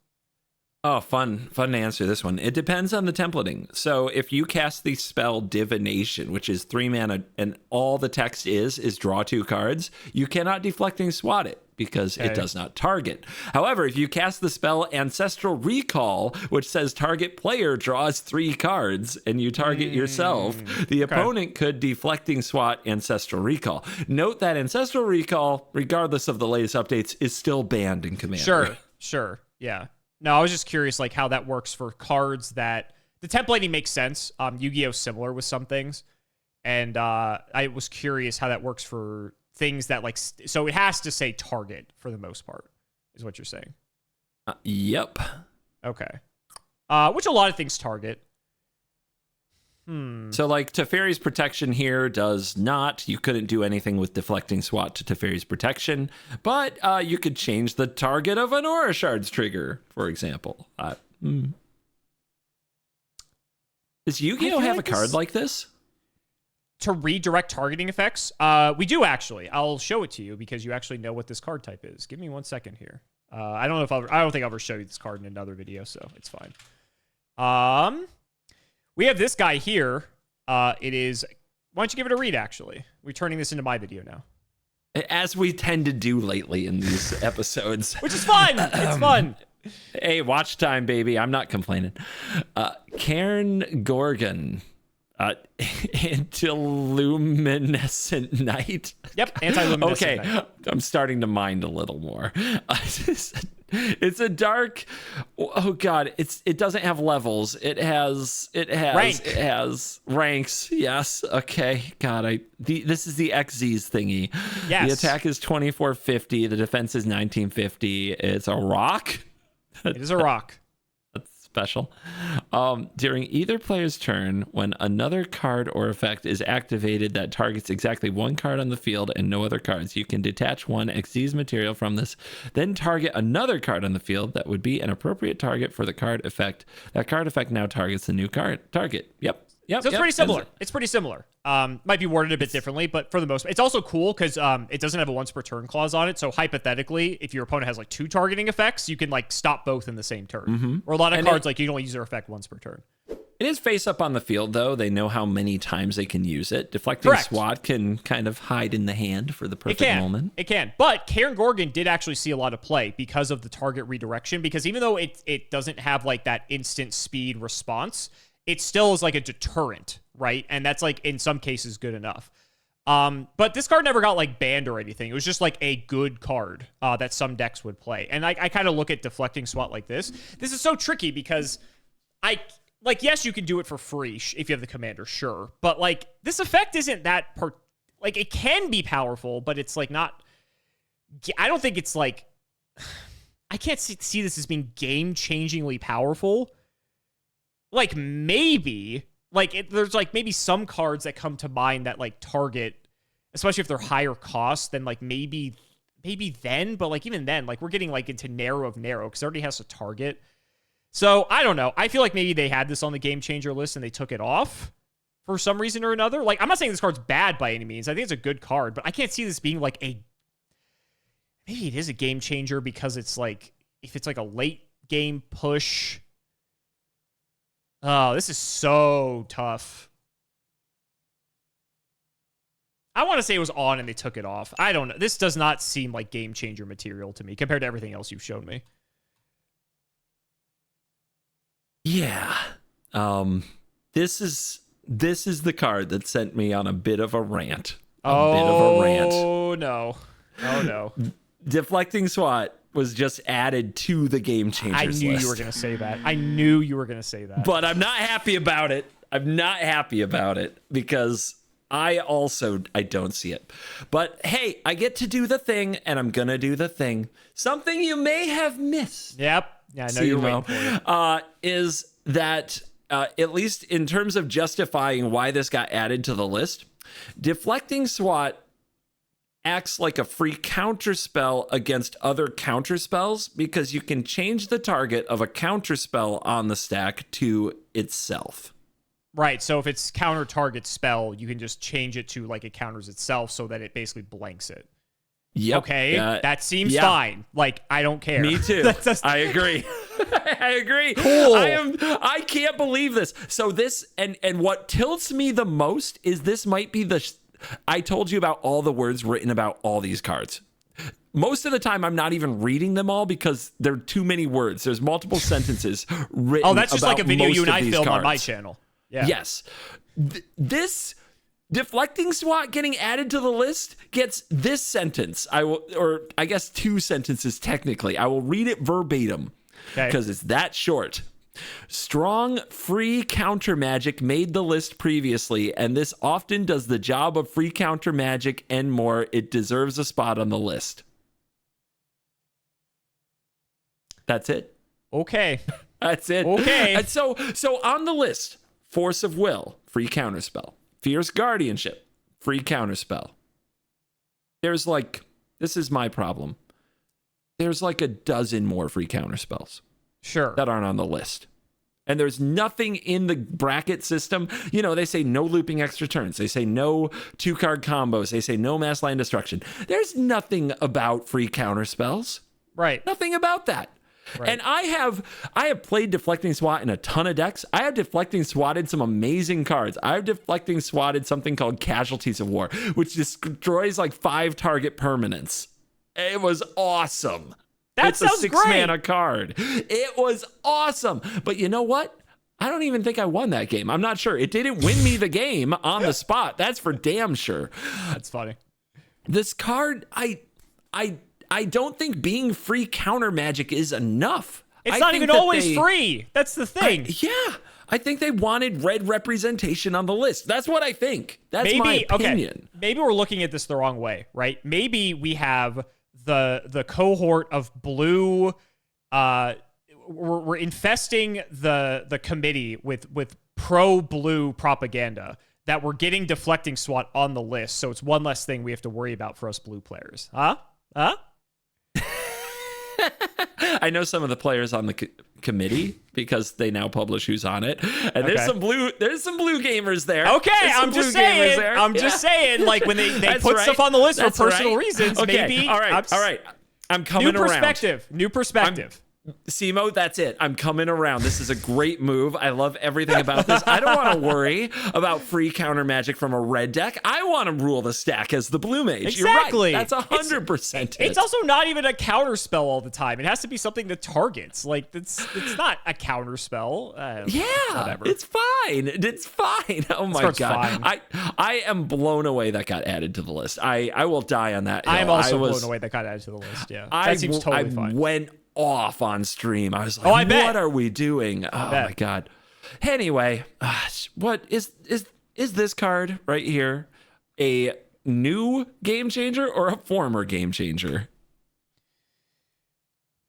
Oh, fun to answer this one. It depends on the templating. So if you cast the spell Divination, which is 3 mana, and all the text is draw 2 cards, you cannot deflecting SWAT it, because it does not target. However, if you cast the spell Ancestral Recall, which says target player draws 3 cards, and you target yourself, the opponent could deflecting SWAT Ancestral Recall. Note that Ancestral Recall, regardless of the latest updates, is still banned in Commander. Sure, yeah. No, I was just curious, like, how that works for cards that... The templating makes sense. Yu-Gi-Oh's similar with some things. And I was curious how that works for things that, like... So it has to say target, for the most part, is what you're saying. Yep. Okay. Which a lot of things target. So, like, Teferi's Protection here does not. You couldn't do anything with deflecting SWAT to Teferi's Protection, but you could change the target of an Aura Shards trigger, for example. Does Yu-Gi-Oh have a card like this? To redirect targeting effects? We do, actually. I'll show it to you because you actually know what this card type is. Give me 1 second here. I don't think I'll ever show you this card in another video, so it's fine. We have this guy here. It is... Why don't you give it a read, actually? We're turning this into my video now. As we tend to do lately in these episodes. Which is fun! It's fun! Hey, watch time, baby. I'm not complaining. Cairn Gorgon. Antiluminescent Night. Yep, antiluminescent night. Okay, I'm starting to mind a little more. It's a dark. Oh God, it doesn't have levels. It has ranks. Yes. Okay. God, this is the XZ's thingy. Yes. The attack is 2450. The defense is 1950. It's a rock. It is a rock. Special. During either player's turn, when another card or effect is activated that targets exactly 1 card on the field and no other cards, you can detach 1 Xyz material from this, then target another card on the field that would be an appropriate target for the card effect. That card effect now targets the new card target. Yep. So it's pretty similar. It's pretty similar. Might be worded a bit differently, but for the most part, it's also cool because it doesn't have a once per turn clause on it. So hypothetically, if your opponent has like 2 targeting effects, you can like stop both in the same turn. Or a lot of cards like you can only use their effect once per turn. It is face up on the field, though. They know how many times they can use it. Deflecting SWAT can kind of hide in the hand for the perfect moment. It can. But Karen Gorgon did actually see a lot of play because of the target redirection, because even though it doesn't have like that instant speed response, it still is like a deterrent, right? And that's like in some cases good enough. But this card never got like banned or anything. It was just like a good card that some decks would play. And I kind of look at Deflecting SWAT like this. This is so tricky because yes, you can do it for free if you have the commander, sure. But, like, this effect isn't that... like, it can be powerful, but it's, like, not... I don't think it's, like... I can't see this as being game-changingly powerful. Like, maybe... Like, there's, like, maybe some cards that come to mind that, like, target... Especially if they're higher cost, then, like, maybe then. But, like, even then, like, we're getting, like, into narrow of narrow, because it already has a target. So, I don't know. I feel like maybe they had this on the Game Changer list and they took it off for some reason or another. Like, I'm not saying this card's bad by any means. I think it's a good card, but I can't see this being like a... Maybe it is a Game Changer because it's like... If it's like a late game push... Oh, this is so tough. I want to say it was on and they took it off. I don't know. This does not seem like Game Changer material to me compared to everything else you've shown me. Yeah. This is the card that sent me on a bit of a rant. Oh, no. Oh, no. Deflecting SWAT was just added to the Game Changers list. list. You were going to say that. I knew you were going to say that. But I'm not happy about it. I'm not happy about it because I don't see it. But hey, I get to do the thing, and I'm going to do the thing. Something you may have missed. Yep. Yeah, I know you're waiting for it. Is that, at least in terms of justifying why this got added to the list, Deflecting SWAT acts like a free counterspell against other counterspells because you can change the target of a counterspell on the stack to itself. Right, so if it's counter target spell, you can just change it to like it counters itself so that it basically blanks it. Yep. Okay, that seems fine. Like, I don't care. Me too. I agree. I agree. Cool. I can't believe this. So this, and what tilts me the most is this might be I told you about all the words written about all these cards. Most of the time, I'm not even reading them all because there are too many words. There's multiple sentences written. Oh, that's just like a video you and I filmed on my channel. Yeah. Yes. This Deflecting SWAT getting added to the list gets this sentence. Or I guess two sentences technically. I will read it verbatim because it's that short. Strong free counter magic made the list previously, and this often does the job of free counter magic and more. It deserves a spot on the list. That's it. Okay. That's it. Okay. And so on the list, Force of Will, free counterspell. Fierce Guardianship, free counterspell. There's this is my problem. There's like a dozen more free counterspells. Sure. That aren't on the list. And there's nothing in the bracket system. You know, they say no looping extra turns. They say no 2-card combos. They say no mass line destruction. There's nothing about free counterspells. Right. Nothing about that. Right. And I have played Deflecting SWAT in a ton of decks. I have Deflecting SWATted some amazing cards. I have Deflecting SWATted something called Casualties of War, which destroys like 5 target permanents. It was awesome. That sounds great. It's a 6-mana card. It was awesome. But you know what? I don't even think I won that game. I'm not sure. It didn't win me the game on the spot. That's for damn sure. That's funny. This card, I don't think being free counter magic is enough. It's not even always free. That's the thing. I think they wanted red representation on the list. That's what I think. That's my opinion. Okay. Maybe we're looking at this the wrong way, right? Maybe we have the cohort of blue. We're infesting the committee with pro blue propaganda that we're getting Deflecting SWAT on the list. So it's one less thing we have to worry about for us blue players. Huh? I know some of the players on the committee because they now publish who's on it, and there's some blue gamers there. Okay, I'm just saying. Like when they put stuff on the list for personal reasons, maybe. All right. I'm coming around. New perspective. Simo, that's it. I'm coming around. This is a great move. I love everything about this. I don't want to worry about free counter magic from a red deck. I want to rule the stack as the blue mage. Exactly. You're right. That's 100% It's also not even a counter spell all the time. It has to be something that targets. Like, it's not a counter spell. Whatever. It's fine. It's fine. Oh my God. Fine. I am blown away that got added to the list. I will die on that. I am also blown away that got added to the list. Yeah. That seems totally fine. I went off on stream. I was like, I bet. What are we doing? Oh my God. Anyway, what is this card right here a new game changer or a former game changer?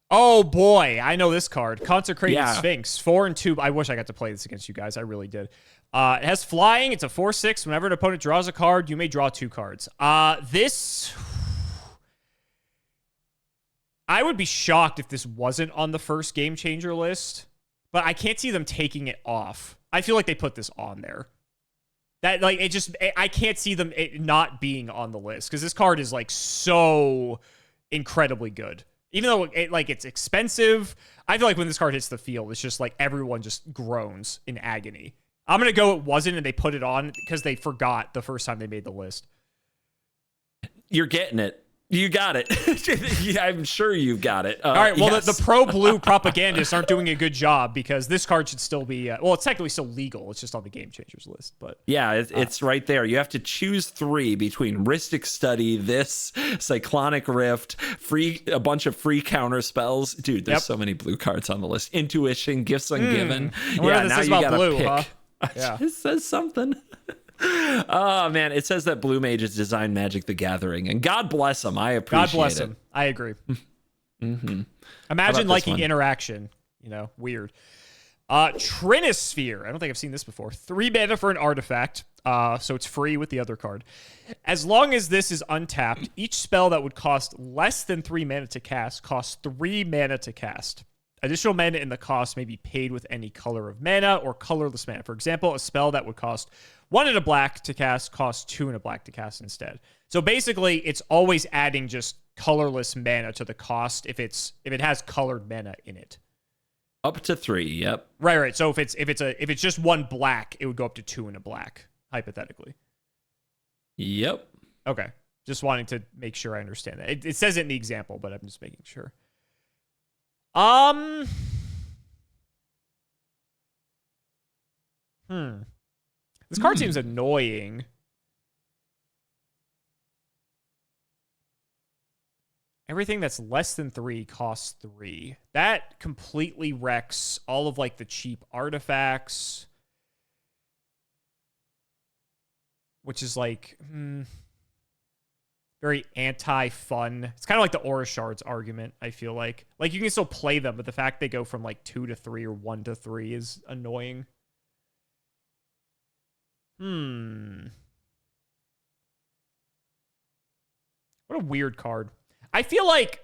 Oh boy, I know this card. Consecrated Sphinx, 4 and 2. I wish I got to play this against you guys. I really did. It has flying. It's a 4/6. Whenever an opponent draws a card, you may draw 2 cards. This, I would be shocked if this wasn't on the first game changer list, but I can't see them taking it off. I feel like they put this on there. That, like, I can't see them not being on the list because this card is like so incredibly good. Even though it's expensive, I feel like when this card hits the field, it's just like everyone just groans in agony. I'm going to go it wasn't, and they put it on because they forgot the first time they made the list. You're getting it. You got it. Yeah, I'm sure you got it. All right, well, yes. the pro-blue propagandists aren't doing a good job because this card should still be... well, it's technically still legal. It's just on the Game Changers list. But yeah, it's right there. You have to choose 3 between Rhystic Study, this, Cyclonic Rift, a bunch of free counter spells. Dude, there's so many blue cards on the list. Intuition, Gifts Ungiven. Yeah, now you got to pick. Huh? Yeah. It says something. Oh man, it says that blue mages designed Magic the Gathering, and God bless them. I appreciate it. God bless them. I agree. Imagine liking interaction. Weird. Trinisphere. I don't think I've seen this before. 3 mana for an artifact, so it's free with the other card. As long as this is untapped, each spell that would cost less than 3 mana to cast costs 3 mana to cast. Additional mana in the cost may be paid with any color of mana or colorless mana. For example, a spell that would cost 1 and a black to cast costs 2 and a black to cast instead. So basically, it's always adding just colorless mana to the cost if it has colored mana in it. Up to 3, yep. Right. So if it's just 1 black, it would go up to 2 and a black, hypothetically. Yep. Okay. Just wanting to make sure I understand that. It says it in the example, but I'm just making sure. This card seems annoying. Everything that's less than 3 costs 3. That completely wrecks all of like the cheap artifacts, which is like very anti-fun. It's kind of like the Aura Shards argument, I feel like. Like, you can still play them, but the fact they go from like 2 to 3 or 1 to 3 is annoying. What a weird card. I feel like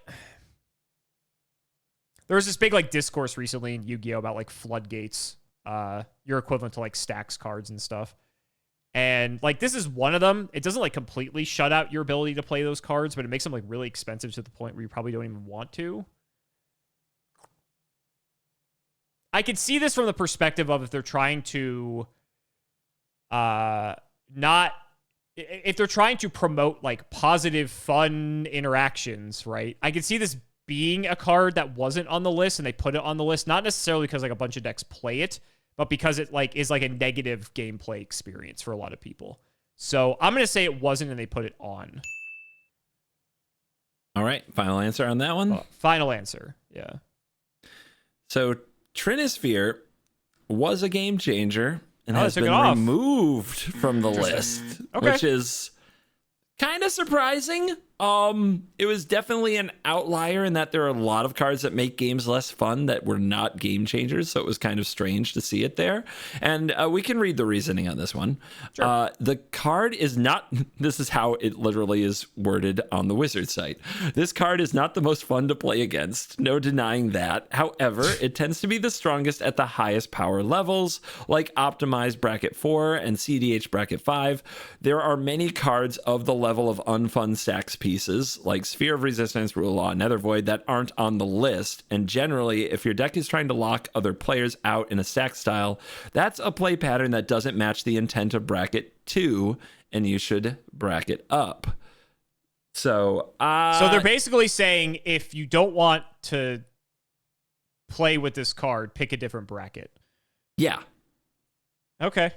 there was this big like discourse recently in Yu-Gi-Oh! About like floodgates. Your equivalent to like stacks cards and stuff. And like this is one of them. It doesn't like completely shut out your ability to play those cards, but it makes them like really expensive to the point where you probably don't even want to. I could see this from the perspective of if they're trying to if they're trying to promote like positive, fun interactions, right? I could see this being a card that wasn't on the list and they put it on the list, not necessarily because like a bunch of decks play it, but because it like is like a negative gameplay experience for a lot of people. So I'm going to say it wasn't and they put it on. All right. Final answer on that one? Final answer. Yeah. So Trinisphere was a game changer and has been removed from the list, which is kind of surprising. It was definitely an outlier in that there are a lot of cards that make games less fun that were not game changers, so it was kind of strange to see it there. And we can read the reasoning on this one. Sure. The card is not, this is how it literally is worded on the Wizard site. This card is not the most fun to play against, no denying that. However, it tends to be the strongest at the highest power levels, like Optimized Bracket 4 and CDH Bracket 5. There are many cards of the level of Unfun Stacks P pieces like Sphere of Resistance, Rule of Law, Nether Void that aren't on the list. And generally, if your deck is trying to lock other players out in a stack style, that's a play pattern that doesn't match the intent of bracket 2, and you should bracket up. So they're basically saying if you don't want to play with this card, pick a different bracket. Yeah. Okay.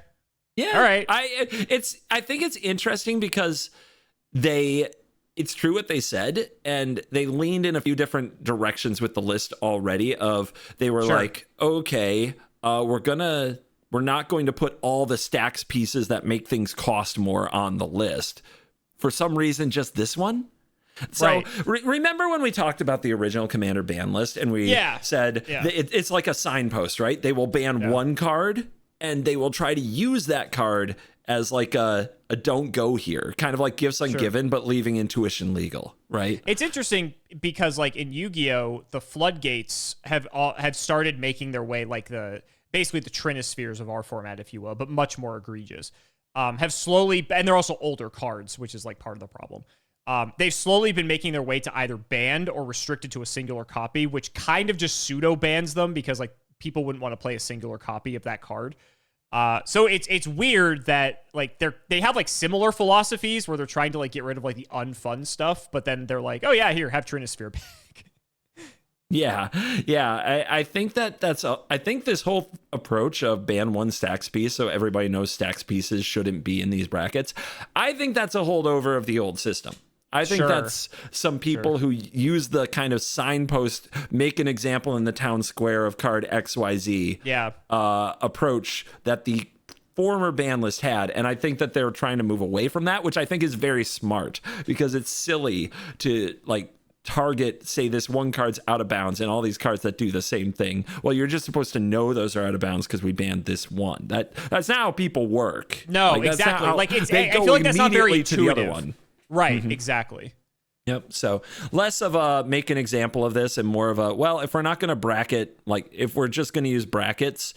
Yeah. All right. I think it's interesting because it's true what they said, and they leaned in a few different directions with the list already. They were like, okay, we're not going to put all the stacks pieces that make things cost more on the list. For some reason, just this one. So remember when we talked about the original Commander ban list, and we said it's like a signpost, right? They will ban one card, and they will try to use that card as like a don't go here, kind of like gifts ungiven, but leaving intuition legal, right? It's interesting because like in Yu-Gi-Oh, the floodgates have started making their way, like basically the trinispheres of our format, if you will, but much more egregious. Have slowly, and they're also older cards, which is like part of the problem. They've slowly been making their way to either banned or restricted to a singular copy, which kind of just pseudo bans them because like people wouldn't want to play a singular copy of that card. So it's weird that like they have like similar philosophies where they're trying to like get rid of like the unfun stuff, but then they're like, oh yeah, here, have Trinisphere back. Yeah. I think I think this whole approach of ban one stacks piece so everybody knows stacks pieces shouldn't be in these brackets, I think that's a holdover of the old system. I think that's some people who use the kind of signpost, make an example in the town square of card XYZ approach that the former ban list had. And I think that they're trying to move away from that, which I think is very smart because it's silly to like target, say this one card's out of bounds and all these cards that do the same thing. Well, you're just supposed to know those are out of bounds because we banned this one. That's not how people work. No, like, exactly. Like I feel like that's not very intuitive. To the other one. Right, exactly. Yep. So less of a make an example of this and more of a, well, if we're not going to bracket, like if we're just going to use brackets,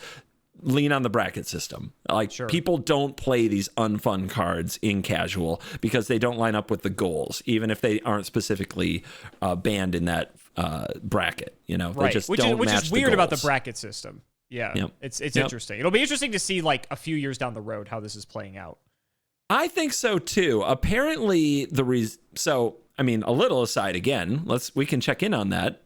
lean on the bracket system. Like people don't play these unfun cards in casual because they don't line up with the goals, even if they aren't specifically banned in that bracket. You know, they just don't match the goals. Which is weird about the bracket system. Yeah, it's interesting. It'll be interesting to see like a few years down the road how this is playing out. I think so too. Apparently I mean, a little aside again, we can check in on that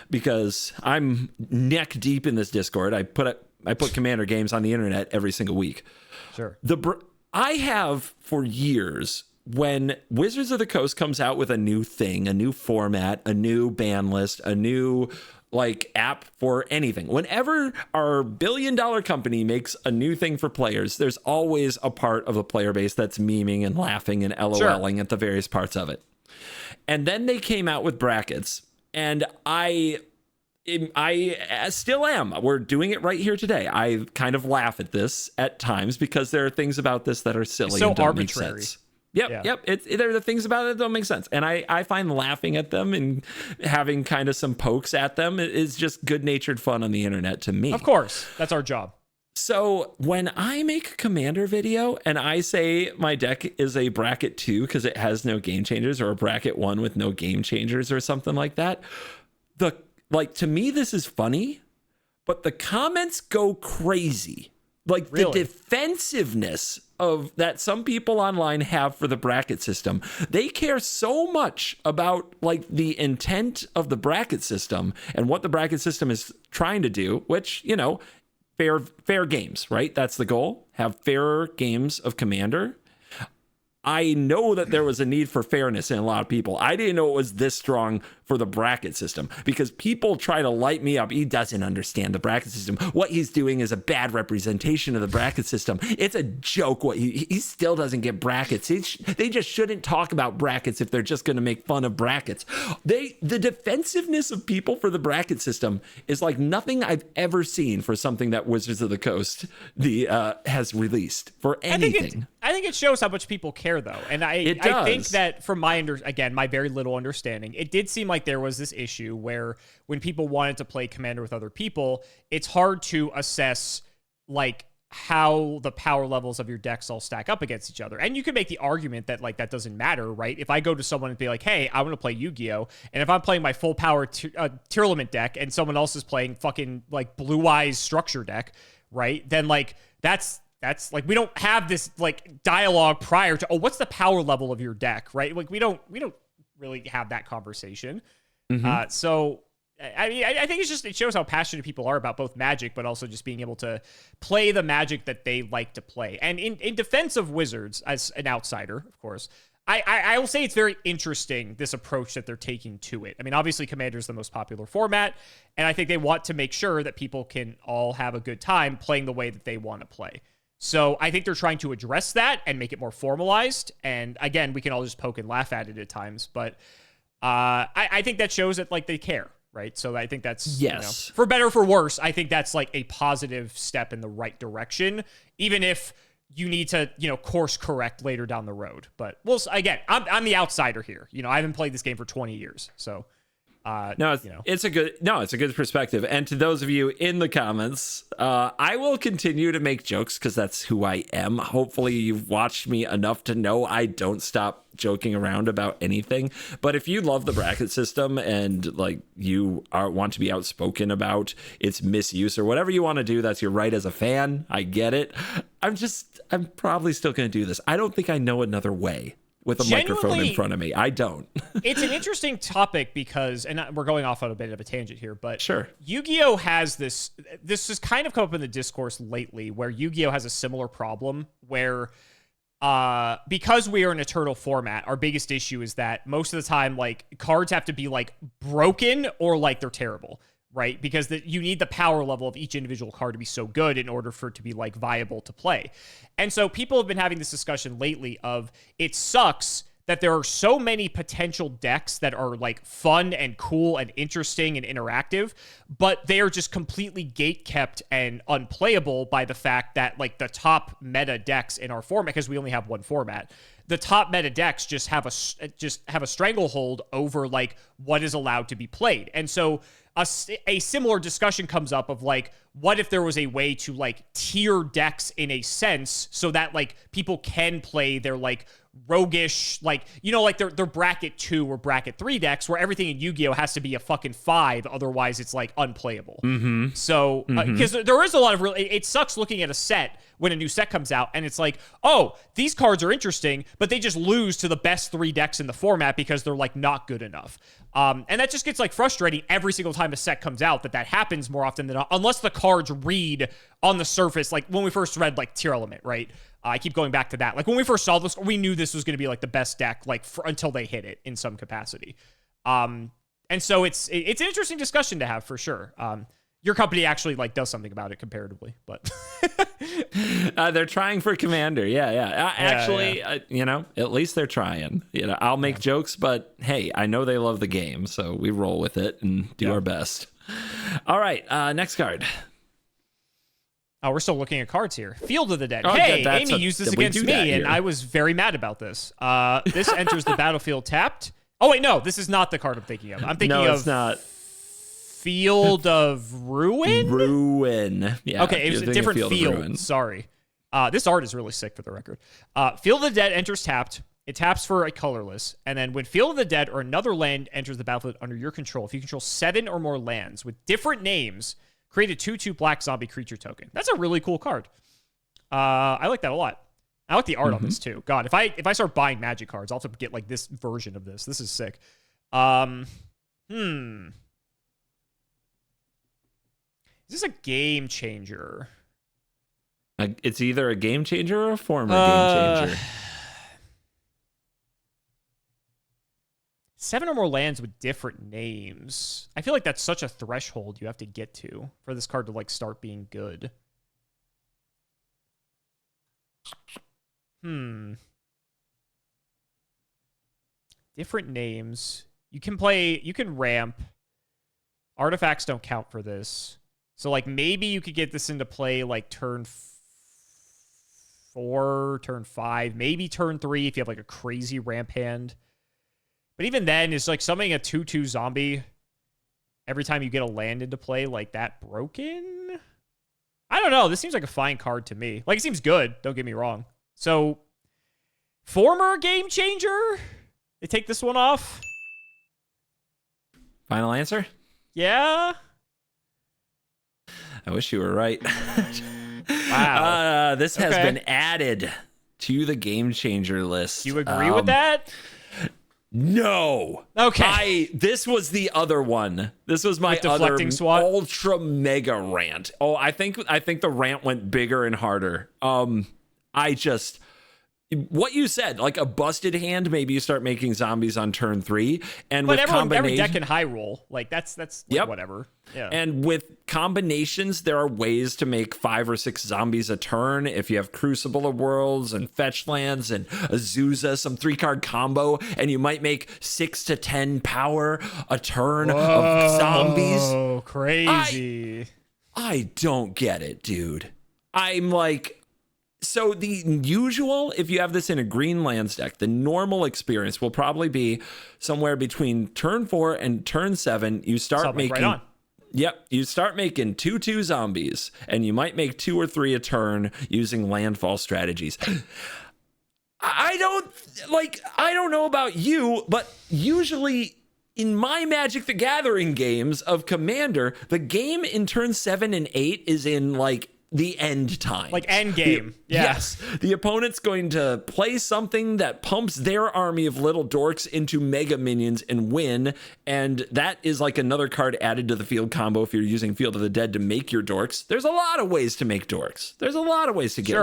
because I'm neck deep in this Discord. I put Commander games on the internet every single week. Sure. I have for years, when Wizards of the Coast comes out with a new thing, a new format, a new ban list, a new like app for anything. Whenever our billion-dollar company makes a new thing for players, there's always a part of the player base that's memeing and laughing and LOLing at the various parts of it. And then they came out with brackets, and I still am. We're doing it right here today. I kind of laugh at this at times because there are things about this that are silly and don't arbitrary. Make sense. Yep. There are the things about it that don't make sense. And I find laughing at them and having kind of some pokes at them is just good-natured fun on the internet to me. Of course. That's our job. So when I make a Commander video and I say my deck is a bracket 2 because it has no game changers, or a bracket 1 with no game changers or something like that, to me, this is funny, but the comments go crazy. Like the defensiveness of that some people online have for the bracket system. They care so much about like the intent of the bracket system and what the bracket system is trying to do, which, you know, fair games, right? That's the goal. Have fairer games of Commander. I know that there was a need for fairness in a lot of people. I didn't know it was this strong for the bracket system because people try to light me up. He doesn't understand the bracket system. What he's doing is a bad representation of the bracket system. It's a joke. He still doesn't get brackets. They just shouldn't talk about brackets if they're just going to make fun of brackets. The defensiveness of people for the bracket system is like nothing I've ever seen for something that Wizards of the Coast has released for anything. I think it shows how much people care, though. And I think that from my very little understanding, it did seem like there was this issue where when people wanted to play Commander with other people, it's hard to assess like how the power levels of your decks all stack up against each other. And you can make the argument that like that doesn't matter, right? If I go to someone and be like, hey, I want to play Yu-Gi-Oh! And if I'm playing my full power Tearlament deck and someone else is playing fucking like Blue Eyes structure deck, right? Then like that's like, we don't have this like dialogue prior to, oh, what's the power level of your deck, right? Like we don't really have that conversation. So I mean, I think it shows how passionate people are about both Magic, but also just being able to play the Magic that they like to play. And in defense of Wizards, as an outsider, of course, I will say it's very interesting, this approach that they're taking to it. I mean, obviously, Commander is the most popular format, and I think they want to make sure that people can all have a good time playing the way that they want to play. So I think they're trying to address that and make it more formalized. And again, we can all just poke and laugh at it at times, but I think that shows that like they care. Right. So I think that's, yes, for better or for worse, I think that's like a positive step in the right direction, even if you need to, course correct later down the road. But again, I'm the outsider here. I haven't played this game for 20 years. So it's a good perspective. And to those of you in the comments, I will continue to make jokes because that's who I am. Hopefully you've watched me enough to know I don't stop joking around about anything. But if you love the bracket system and like you want to be outspoken about its misuse or whatever you want to do, that's your right as a fan. I get it. I'm probably still going to do this. I don't think I know another way. With a microphone in front of me. I don't. It's an interesting topic because, and we're going off on a bit of a tangent here, but sure. Yu-Gi-Oh! Has this has kind of come up in the discourse lately where Yu-Gi-Oh! Has a similar problem where because we are an eternal format, our biggest issue is that most of the time, like, cards have to be like broken or like they're terrible. Right? Because you need the power level of each individual card to be so good in order for it to be like viable to play. And so people have been having this discussion lately of it sucks that there are so many potential decks that are like fun and cool and interesting and interactive, but they are just completely gatekept and unplayable by the fact that like the top meta decks in our format, because we only have one format, the top meta decks just have a stranglehold over like what is allowed to be played. And so a similar discussion comes up of like, what if there was a way to like tier decks in a sense so that like people can play their like roguish, like, like their bracket 2 or bracket 3 decks where everything in Yu-Gi-Oh! Has to be a fucking 5, otherwise it's like unplayable. So because there is a lot of it sucks looking at a set when a new set comes out and it's like, oh, these cards are interesting, but they just lose to the best 3 decks in the format because they're like not good enough. And that just gets like frustrating every single time a set comes out that happens more often than not, unless the cards read on the surface, like when we first read like Tearlament, right? I keep going back to that. Like when we first saw this, we knew this was going to be like the best deck, like until they hit it in some capacity. And so it's an interesting discussion to have for sure. Your company actually like does something about it comparatively, but they're trying for Commander. Yeah. Actually, at least they're trying. I'll make jokes, but hey, I know they love the game, so we roll with it and do our best. All right, next card. Oh, we're still looking at cards here. Field of the Dead. Oh, hey, Amy used this against me, and I was very mad about this. This enters the battlefield tapped. Oh, wait, no. This is not the card I'm thinking of. I'm thinking of... No, it's not. Field of Ruin? Ruin. Yeah. Okay, it was a different field. Sorry. This art is really sick for the record. Field of the Dead enters tapped. It taps for a colorless. And then when Field of the Dead or another land enters the battlefield under your control, if you control 7 or more lands with different names, create a 2/2 black zombie creature token. That's a really cool card. I like that a lot. I like the art on this too. God, if I start buying Magic cards, I'll have to get like this version of this. This is sick. Is this a game changer? It's either a game changer or a former game changer. 7 or more lands with different names. I feel like that's such a threshold you have to get to for this card to like start being good. Different names. You can ramp. Artifacts don't count for this. So like maybe you could get this into play like turn 4, turn 5, maybe turn 3 if you have like a crazy ramp hand. But even then, it's like summoning a 2/2 zombie every time you get a land into play, like that broken? I don't know. This seems like a fine card to me. Like, it seems good. Don't get me wrong. So, former game changer? They take this one off? Final answer? Yeah? I wish you were right. Wow. This has been added to the game changer list. Do you agree with that? No. Okay. This was the other one. This was my other SWAT? ultra mega rant. Oh, I think the rant went bigger and harder. What you said, like a busted hand, maybe you start making zombies on turn 3, and but with every deck can high roll. Like that's like, whatever. Yeah. And with combinations, there are ways to make 5 or 6 zombies a turn. If you have Crucible of Worlds and Fetch Lands and Azusa, some 3-card combo, and you might make 6 to 10 power a turn of zombies. Oh, crazy! I don't get it, dude. I'm like. So the usual, if you have this in a green lands deck, the normal experience will probably be somewhere between turn 4 and turn 7. You start making, right on. Yep, you start making 2/2 zombies, and you might make 2 or 3 a turn using landfall strategies. I don't know about you, but usually in my Magic the Gathering games of Commander, the game in turn 7 and 8 is in like the end time. Like end game. Yes. The opponent's going to play something that pumps their army of little dorks into mega minions and win. And that is like another card added to the field combo if you're using Field of the Dead to make your dorks. There's a lot of ways to make dorks. There's a lot of ways to get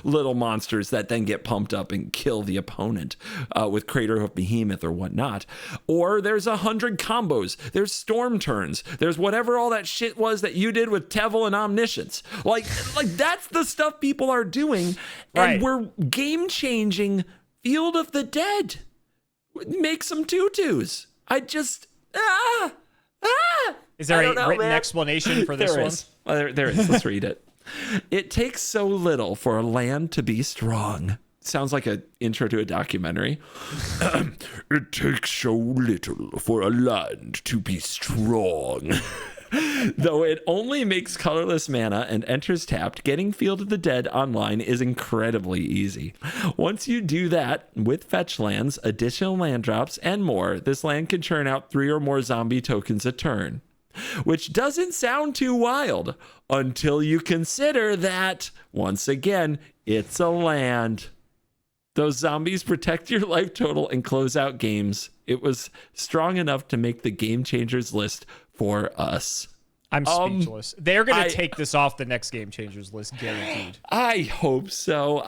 little monsters that then get pumped up and kill the opponent with Crater of Behemoth or whatnot. Or there's 100 combos. There's storm turns. There's whatever all that shit was that you did with Tevel and Omniscience. Like that's the stuff people are doing, and we're game changing Field of the Dead. Make some tutus. I just Is there a written explanation for this one? Well, there is. Let's read it. It takes so little for a land to be strong. Sounds like an intro to a documentary. It takes so little for a land to be strong. Though it only makes colorless mana and enters tapped, getting Field of the Dead online is incredibly easy. Once you do that, with fetch lands, additional land drops, and more, this land can churn out 3 or more zombie tokens a turn. Which doesn't sound too wild, until you consider that, once again, it's a land. Those zombies protect your life total and close out games. It was strong enough to make the Game Changers list for us. I'm speechless. They're going to take this off the next Game Changers list, guaranteed. I hope so.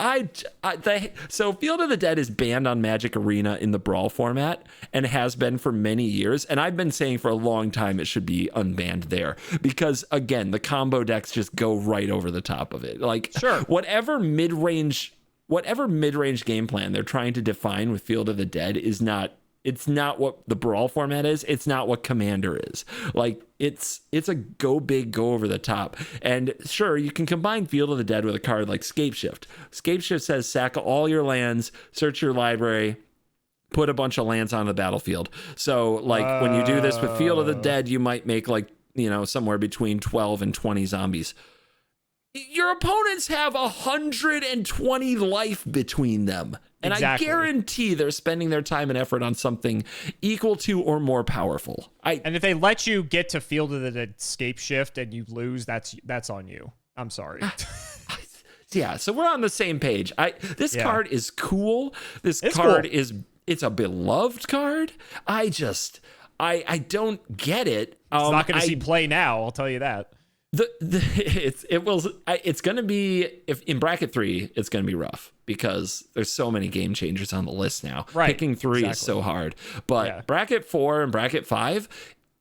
So Field of the Dead is banned on Magic Arena in the Brawl format and has been for many years. And I've been saying for a long time it should be unbanned there because, again, the combo decks just go right over the top of it. Like, whatever mid-range game plan they're trying to define with Field of the Dead is not. It's not what the Brawl format is. It's not what Commander is. Like, it's a go big, go over the top. And sure, you can combine Field of the Dead with a card like Scapeshift. Scapeshift says sack all your lands, search your library, put a bunch of lands on the battlefield. So, like, when you do this with Field of the Dead, you might make, like, somewhere between 12 and 20 zombies. Your opponents have 120 life between them. And exactly. I guarantee they're spending their time and effort on something equal to or more powerful. And if they let you get to Field of the Escape Shift and you lose, that's on you. I'm sorry. Yeah, so we're on the same page. This card is cool. It's cool. It's a beloved card. I don't get it. It's not going to see play now, I'll tell you that. It's going to be, if in bracket 3, it's going to be rough because there's so many game changers on the list now. Right. Picking 3 is so hard. But bracket 4 and bracket 5,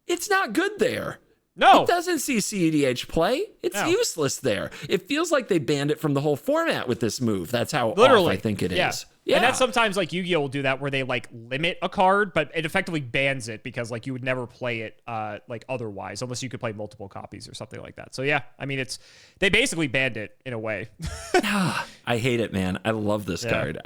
it's not good there. No. It doesn't see CEDH play. It's useless there. It feels like they banned it from the whole format with this move. That's how off I think it is. Yeah. And that's sometimes like Yu-Gi-Oh will do that where they like limit a card, but it effectively bans it because like you would never play it like otherwise unless you could play multiple copies or something like that. So yeah, I mean they basically banned it in a way. I hate it, man. I love this card.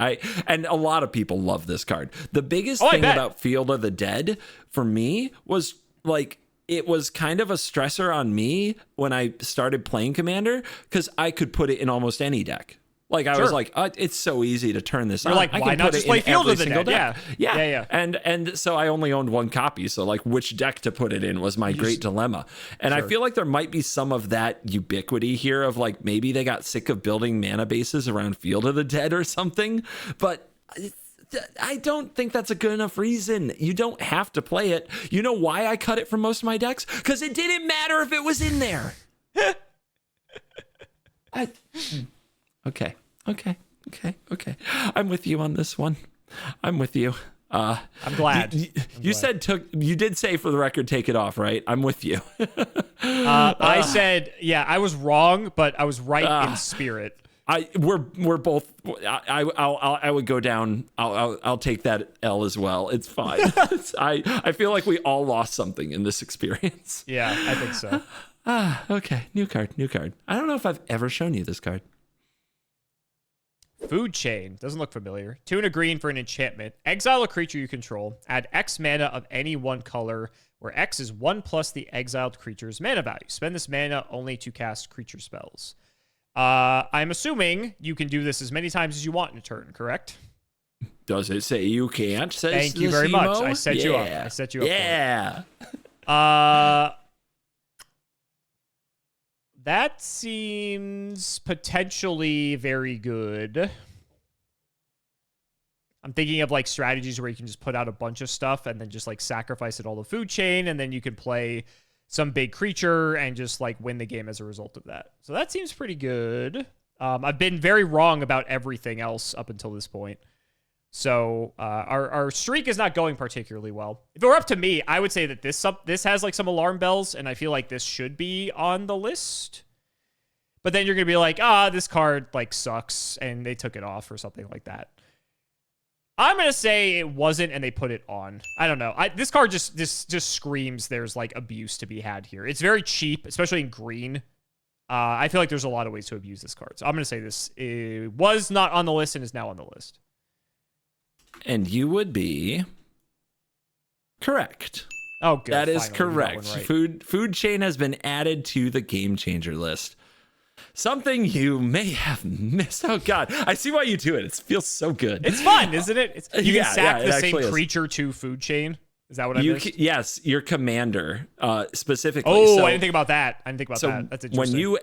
And a lot of people love this card. The biggest thing about Field of the Dead for me was like it was kind of a stressor on me when I started playing Commander because I could put it in almost any deck. Like I was like, it's so easy to turn this on. Like, I why can not put just it play in Field every of the single Dead? deck. Yeah. And so I only owned one copy. So like, which deck to put it in was my great dilemma. And I feel like there might be some of that ubiquity here of like maybe they got sick of building mana bases around Field of the Dead or something. But I don't think that's a good enough reason. You don't have to play it. You know why I cut it from most of my decks? Because it didn't matter if it was in there. Okay. I'm with you on this one. I'm with you. I'm glad. You did say for the record, take it off, right? I'm with you. I said, I was wrong, but I was right in spirit. We're both. I would go down. I'll take that L as well. It's fine. I feel like we all lost something in this experience. Yeah, I think so. Okay. New card. I don't know if I've ever shown you this card. Food Chain. Doesn't look familiar. 2 and a green for an enchantment. Exile a creature you control. Add X mana of any one color, where X is 1 plus the exiled creature's mana value. Spend this mana only to cast creature spells. I'm assuming you can do this as many times as you want in a turn, correct? Does it say you can't? Thank you very much. I set you up. Yeah. That seems potentially very good. I'm thinking of like strategies where you can just put out a bunch of stuff and then just like sacrifice it all to Food Chain, and then you can play some big creature and just like win the game as a result of that. So that seems pretty good. I've been very wrong about everything else up until this point. So our streak is not going particularly well. If it were up to me, I would say that this has like some alarm bells, and I feel like this should be on the list. But then you're gonna be like, this card like sucks, and they took it off or something like that. I'm gonna say it wasn't, and they put it on. I don't know. This card just screams there's like abuse to be had here. It's very cheap, especially in green. I feel like there's a lot of ways to abuse this card. So I'm gonna say this was not on the list and is now on the list. And you would be correct. Oh, good. That is correct. Right. Food Chain has been added to the Game Changer list. Something you may have missed. Oh, God. I see why you do it. It feels so good. It's fun, isn't it? You can sack the same is. creature to Food Chain. Is that what I missed? Yes, your commander specifically. Oh, so, I didn't think about that. That's interesting.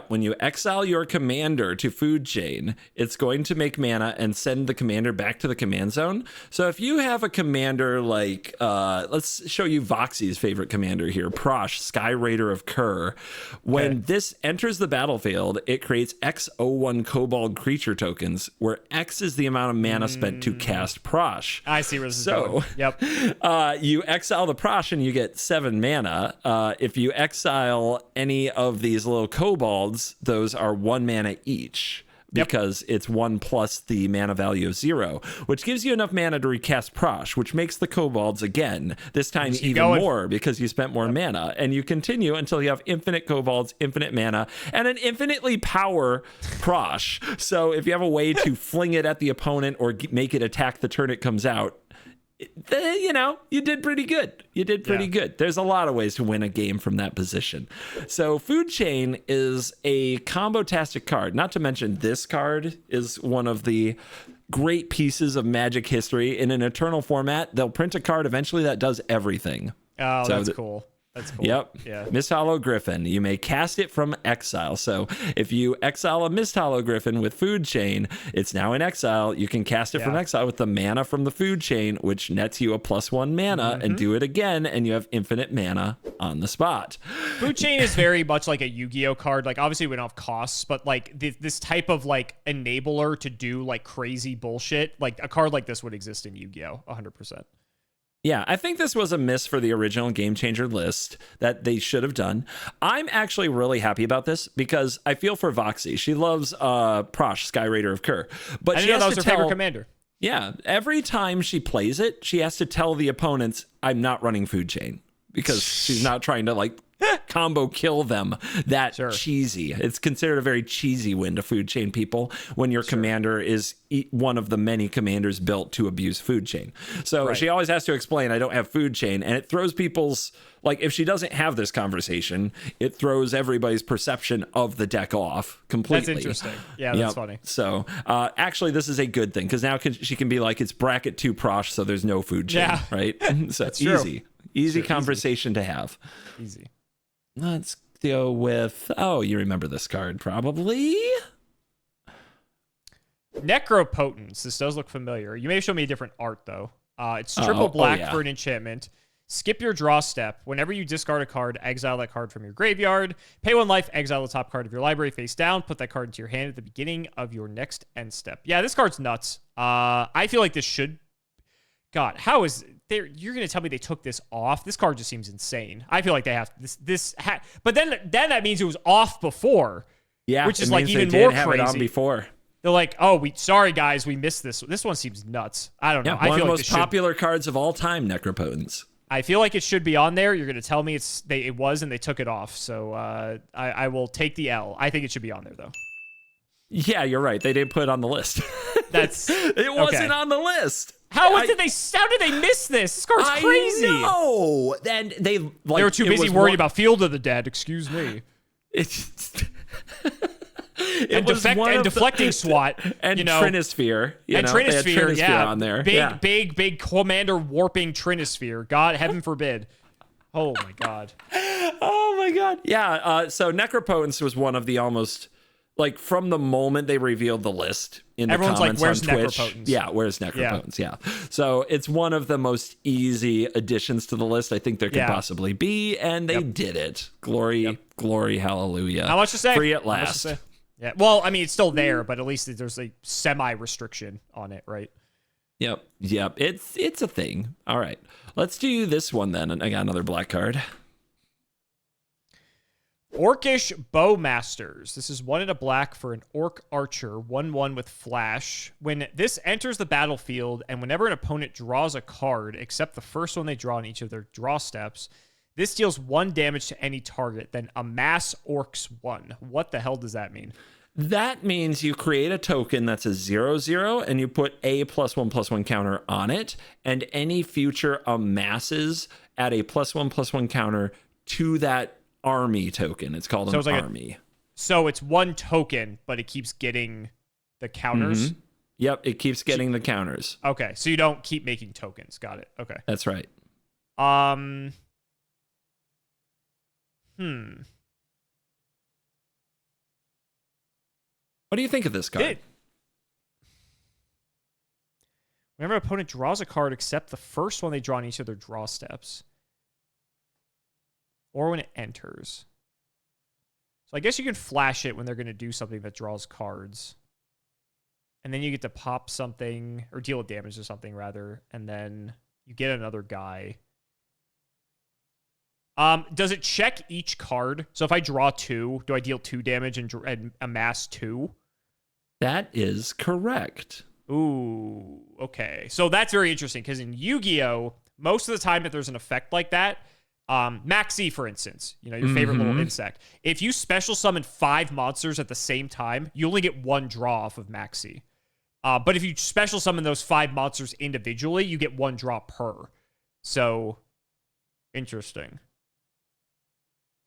When you exile your commander to Food Chain, it's going to make mana and send the commander back to the command zone. So if you have a commander like, let's show you Voxy's favorite commander here, Prosh, Sky Raider of Kerr. When this enters the battlefield, it creates X01 Kobold creature tokens, where X is the amount of mana spent to cast Prosh. I see where this is going. Yep. You exile the Prosh and you get 7 mana. If you exile any of these little kobolds, those are 1 mana each, because it's 1 plus the mana value of 0, which gives you enough mana to recast Prosh, which makes the kobolds again, this time even more because you spent more mana. And you continue until you have infinite kobolds, infinite mana, and an infinitely power Prosh. So if you have a way to fling it at the opponent or make it attack the turn it comes out, you did pretty good. There's a lot of ways to win a game from that position. So Food Chain is a combo-tastic card. Not to mention this card is one of the great pieces of Magic history. In an Eternal format, they'll print a card eventually that does everything. Oh, so that's cool. That's cool. Yep. Yeah. Mist Hollow Griffin. You may cast it from exile. So if you exile a Mist Hollow Griffin with Food Chain, it's now in exile. You can cast it from exile with the mana from the Food Chain, which nets you a +1 mana, and do it again, and you have infinite mana on the spot. Food Chain is very much like a Yu-Gi-Oh card. Like, obviously we don't have costs, but like this type of like enabler to do like crazy bullshit, like a card like this would exist in Yu-Gi-Oh 100%. Yeah, I think this was a miss for the original Game Changer list that they should have done. I'm actually really happy about this because I feel for Voxy. She loves Prosh, Sky Raider of Kerr. But she has that was to her favorite commander. Yeah, every time she plays it, she has to tell the opponents, I'm not running Food Chain, because she's not trying to like combo kill them that Sure. cheesy. It's considered a very cheesy win to food chain people when your commander is one of the many commanders built to abuse food chain. So she always has to explain, I don't have food chain, and it throws people's, like, if she doesn't have this conversation, it throws everybody's perception of the deck off completely. That's interesting. Yeah, that's funny. So actually, this is a good thing, because now she can be like, it's bracket 2 prosh, so there's no food chain, right? So it's easy conversation to have. Easy. Let's go with, you remember this card probably. Necropotence. This does look familiar. You may show me a different art, though. It's triple black for an enchantment. Skip your draw step. Whenever you discard a card, exile that card from your graveyard. Pay 1 life, exile the top card of your library face down. Put that card into your hand at the beginning of your next end step. Yeah, this card's nuts. I feel like this should... God, how is... You're going to tell me they took this off? This card just seems insane. I feel like they have... But then that means it was off before. Yeah, which is like even more crazy. Have it on before. They're like, sorry guys, we missed this. This one seems nuts. I don't know. One of the most popular cards of all time, Necropotence. I feel like it should be on there. You're going to tell me it was and they took it off. So I will take the L. I think it should be on there, though. Yeah, you're right. They didn't put it on the list. It wasn't on the list. How did they miss this? This card's crazy. No, then they were too busy worried about Field of the Dead. Excuse me. Deflecting SWAT and Trinisphere, Trinisphere, on there. Big commander warping Trinisphere. God, heaven forbid. Oh my god. Oh my god. Yeah. So Necropotence was one of the almost, like, from the moment they revealed the list in the everyone's comments like, where's on Twitch. Necropotence? Yeah, where's Necropotence? Yeah. So it's one of the most easy additions to the list I think there could possibly be, and they did it. Glory, hallelujah. How much to say? Free at last. Yeah. Well, I mean, it's still there, but at least there's a semi-restriction on it, right? Yep. It's a thing. All right. Let's do this one then. And I got another black card. Orcish Bowmasters. This is 1 and a black for an Orc Archer, 1/1 with Flash. When this enters the battlefield, and whenever an opponent draws a card, except the first one they draw on each of their draw steps, this deals 1 damage to any target, then amass Orcs 1. What the hell does that mean? That means you create a token that's a 0/0, and you put a +1/+1 counter on it, and any future amasses add a +1/+1 counter to that army token. It's called an army. So it's 1 token, but it keeps getting the counters? Mm-hmm. Yep, it keeps getting the counters. Okay, so you don't keep making tokens. Got it. Okay. That's right. What do you think of this card? Whenever an opponent draws a card, except the first one they draw on each of their draw steps, or when it enters. So I guess you can flash it when they're going to do something that draws cards. And then you get to pop something, or deal damage to something, rather, and then you get another guy. Does it check each card? So if I draw 2, do I deal 2 damage and amass 2? That is correct. Ooh, okay. So that's very interesting, because in Yu-Gi-Oh, most of the time if there's an effect like that, Maxi, for instance, your favorite little insect, if you special summon 5 monsters at the same time, you only get 1 draw off of Maxi. But if you special summon those 5 monsters individually, you get 1 draw per. So, interesting.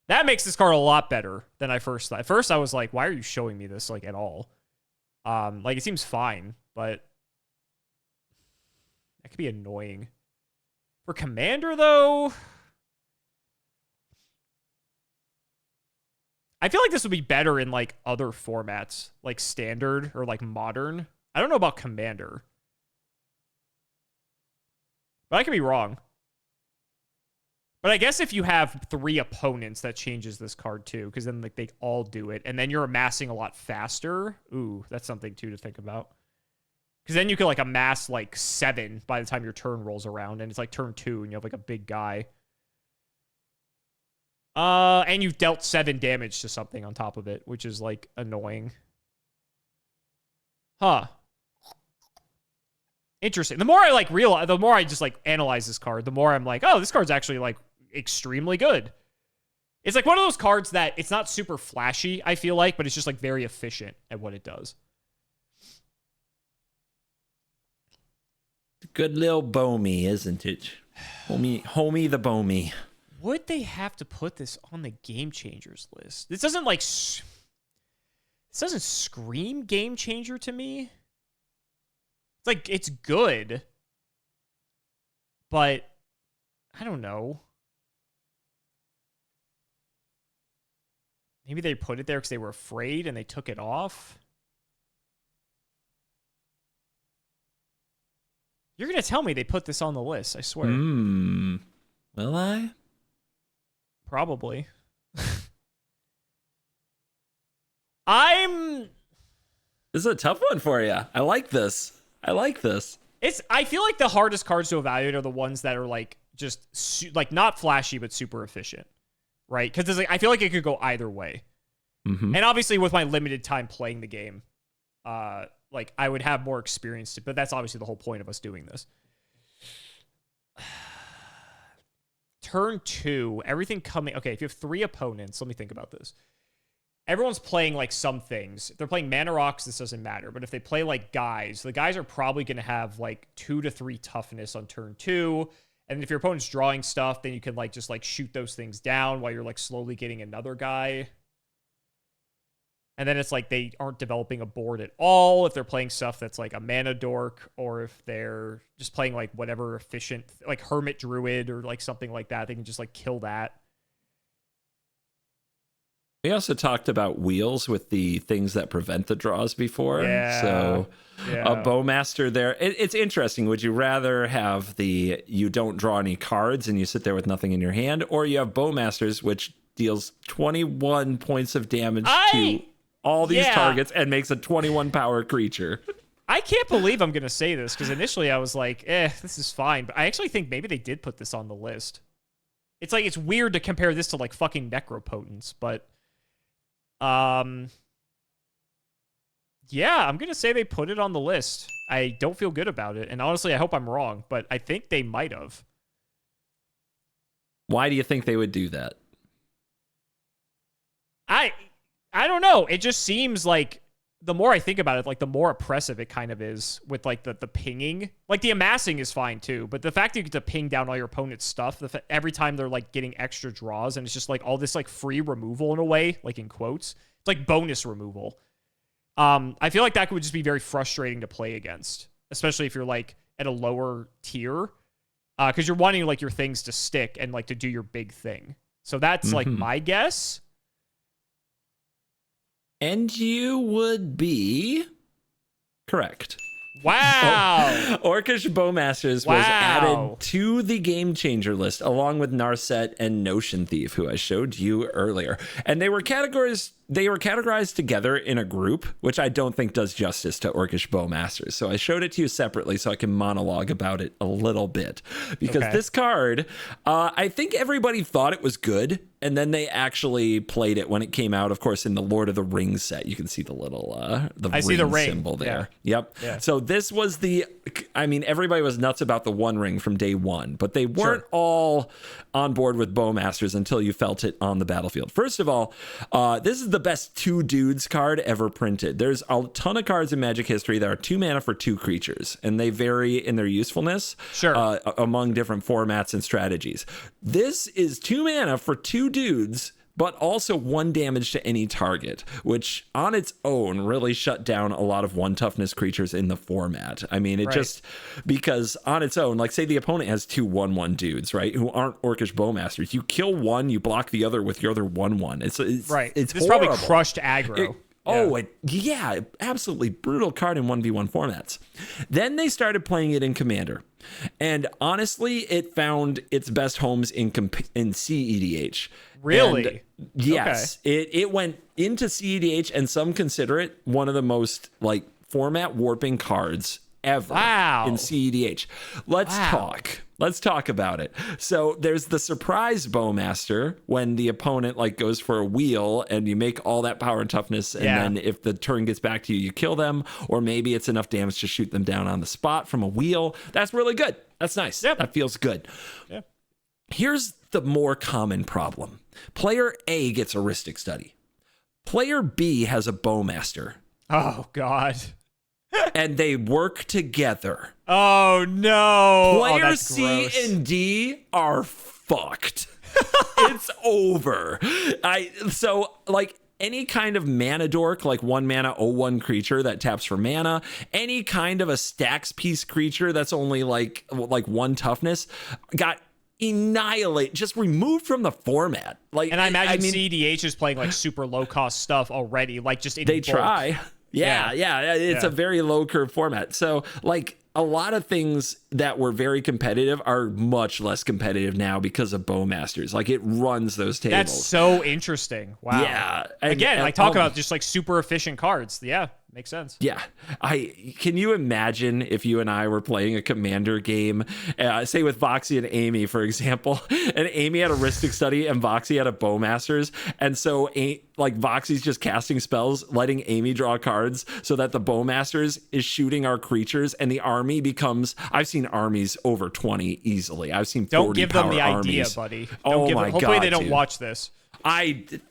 That makes this card a lot better than I first thought. At first, I was like, why are you showing me this, like, at all? It seems fine, but that could be annoying. For Commander, though, I feel like this would be better in, like, other formats, like Standard or, like, Modern. I don't know about Commander, but I could be wrong. But I guess if you have 3 opponents, that changes this card too, because then, like, they all do it, and then you're amassing a lot faster. Ooh, that's something too to think about. Because then you could, like, amass, like, 7 by the time your turn rolls around, and it's like turn 2, and you have, like, a big guy. And you've dealt 7 damage to something on top of it, which is, like, annoying. Huh. Interesting. The more I, like, realize, the more I just, like, analyze this card, the more I'm like, oh, this card's actually, like, extremely good. It's like one of those cards that it's not super flashy, I feel like, but it's just like very efficient at what it does. Good little Bomey, isn't it? Homie the Bomey. Would they have to put this on the Game Changers list? This doesn't like... This doesn't scream Game Changer to me. It's like, it's good. But, I don't know. Maybe they put it there because they were afraid and they took it off. You're going to tell me they put this on the list, I swear. Will I? Probably. This is a tough one for you. I like this. I feel like the hardest cards to evaluate are the ones that are like just like not flashy but super efficient, right? Because like, I feel like it could go either way. Mm-hmm. And obviously, with my limited time playing the game, like I would have more experience to, but that's obviously the whole point of us doing this. Turn 2, everything coming. Okay, if you have 3 opponents, let me think about this. Everyone's playing like some things. If they're playing mana rocks, this doesn't matter. But if they play like guys, the guys are probably going to have like 2 to 3 toughness on turn 2. And if your opponent's drawing stuff, then you can like just like shoot those things down while you're like slowly getting another guy. And then it's like they aren't developing a board at all if they're playing stuff that's like a mana dork, or if they're just playing like whatever efficient, like Hermit Druid or like something like that. They can just like kill that. We also talked about wheels with the things that prevent the draws before. Yeah. So a Bowmaster there. It's interesting. Would you rather have the you don't draw any cards and you sit there with nothing in your hand, or you have Bowmasters, which deals 21 points of damage to all these targets and makes a 21 power creature? I can't believe I'm going to say this because initially I was like, this is fine. But I actually think maybe they did put this on the list. It's like, it's weird to compare this to like fucking Necropotence, but yeah, I'm going to say they put it on the list. I don't feel good about it. And honestly, I hope I'm wrong, but I think they might have. Why do you think they would do that? I don't know. It just seems like the more I think about it, like the more oppressive it kind of is with like the pinging. Like the amassing is fine too, but the fact that you get to ping down all your opponent's stuff every time they're like getting extra draws, and it's just like all this like free removal in a way, like in quotes, it's like bonus removal. I feel like that would just be very frustrating to play against, especially if you're like at a lower tier, because you're wanting like your things to stick and like to do your big thing. So that's like my guess. And you would be correct. Wow. Orcish Bowmasters was added to the Game Changer list along with Narset and Notion Thief, who I showed you earlier. And they were categorized together in a group, which I don't think does justice to Orcish Bowmasters. So I showed it to you separately so I can monologue about it a little bit. Because this card, I think everybody thought it was good, and then they actually played it when it came out, of course, in the Lord of the Rings set. You can see the little ring symbol there. Yeah. Yep. Yeah. So this was everybody was nuts about the One Ring from day one, but they weren't all on board with Bowmasters until you felt it on the battlefield. First of all, this is the best 2 dudes card ever printed. There's a ton of cards in Magic history that are 2 mana for 2 creatures, and they vary in their usefulness among different formats and strategies. This is 2 mana for 2 dudes, but also 1 damage to any target, which on its own really shut down a lot of 1 toughness creatures in the format. I mean, just because on its own, like say the opponent has 2 1/1 dudes, right, who aren't Orcish Bowmasters. You kill one, you block the other with your other 1/1. It's this horrible. probably crushed aggro. Absolutely brutal card in 1v1 formats. Then they started playing it in Commander. And honestly, it found its best homes in CEDH. Really? And yes. Okay. It went into CEDH, and some consider it one of the most like format warping cards ever in CEDH. Let's talk about it. So there's the surprise Bowmaster when the opponent like goes for a wheel and you make all that power and toughness, and then if the turn gets back to you, you kill them, or maybe it's enough damage to shoot them down on the spot from a wheel. That's really good. That's nice. That feels good. Here's the more common problem. Player A gets a Ristic Study. Player B has a Bowmaster. Oh, God. And they work together. Oh, no. Players C and D are fucked. It's over. So any kind of mana dork, like 1 mana 0/1 creature that taps for mana, any kind of a stacks piece creature that's only like 1 toughness, got just removed from the format. And I imagine CDH is playing like super low cost stuff already, like just in they bulk. try. Yeah. It's a very low curve format. So a lot of things that were very competitive are much less competitive now because of Bowmasters. It runs those tables. That's so interesting. Wow. Yeah. Again, talk about just super efficient cards. Yeah. Makes sense. Yeah. Can you imagine if you and I were playing a Commander game, say with Voxy and Amy, for example, and Amy had a Ristic Study and Voxy had a Bowmasters. And so Voxy's just casting spells, letting Amy draw cards so that the Bowmasters is shooting our creatures and the army becomes, I've seen armies over 20 easily. I've seen 40 Don't give them the idea, armies. buddy. Hopefully they don't dude. watch this.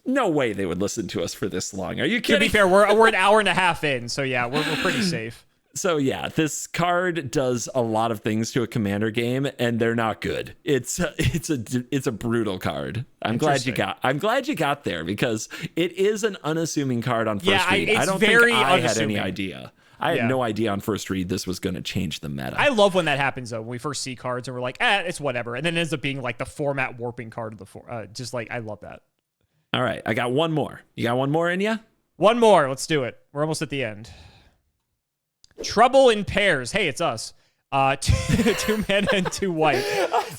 No way they would listen to us for this long. Are you kidding? To be fair, we're an hour and a half in, so yeah, we're pretty safe. So yeah, this card does a lot of things to a Commander game, and they're not good. It's a brutal card. I'm glad you got there because it is an unassuming card on first read. I don't think I had any idea. I had no idea on first read this was going to change the meta. I love when that happens though. When we first see cards and we're like, it's whatever, and then it ends up being like the format warping card of the I love that. All right, I got one more. You got one more in you? One more. Let's do it. We're almost at the end. Trouble in Pairs. Hey, it's us. 2 mana and 2 white.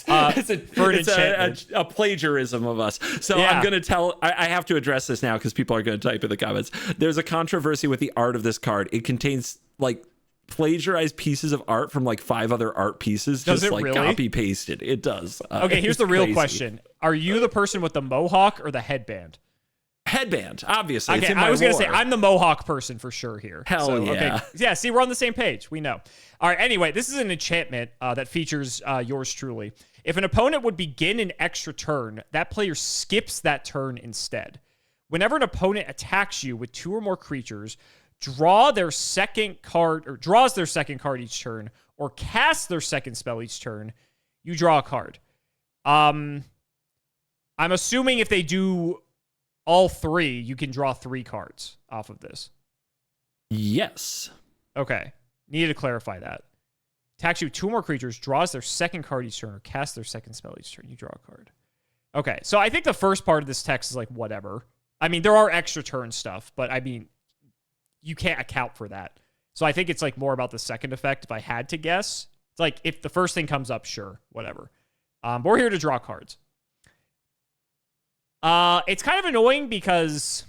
It's a plagiarism of us. So I'm going to I have to address this now because people are going to type in the comments. There's a controversy with the art of this card. It contains plagiarized pieces of art from 5 other art pieces. Does just it really? Copy pasted. It does. Okay, here's the real question. Are you the person with the mohawk or the headband? Headband, obviously. Okay, I was going to say, I'm the mohawk person for sure here. Hell yeah. Okay. Yeah, see, we're on the same page. We know. All right, anyway, this is an enchantment that features yours truly. If an opponent would begin an extra turn, that player skips that turn instead. Whenever an opponent attacks you with 2 or more creatures, draws their second card each turn, or casts their second spell each turn, you draw a card. I'm assuming if they do all 3, you can draw 3 cards off of this. Yes. Okay. Needed to clarify that. Attacks you with 2 more creatures, draws their second card each turn, or casts their second spell each turn. You draw a card. Okay. So I think the first part of this text is whatever. I mean, there are extra turn stuff, but I mean, you can't account for that. So I think it's more about the second effect. If I had to guess, it's if the first thing comes up, sure, whatever. But we're here to draw cards. It's kind of annoying because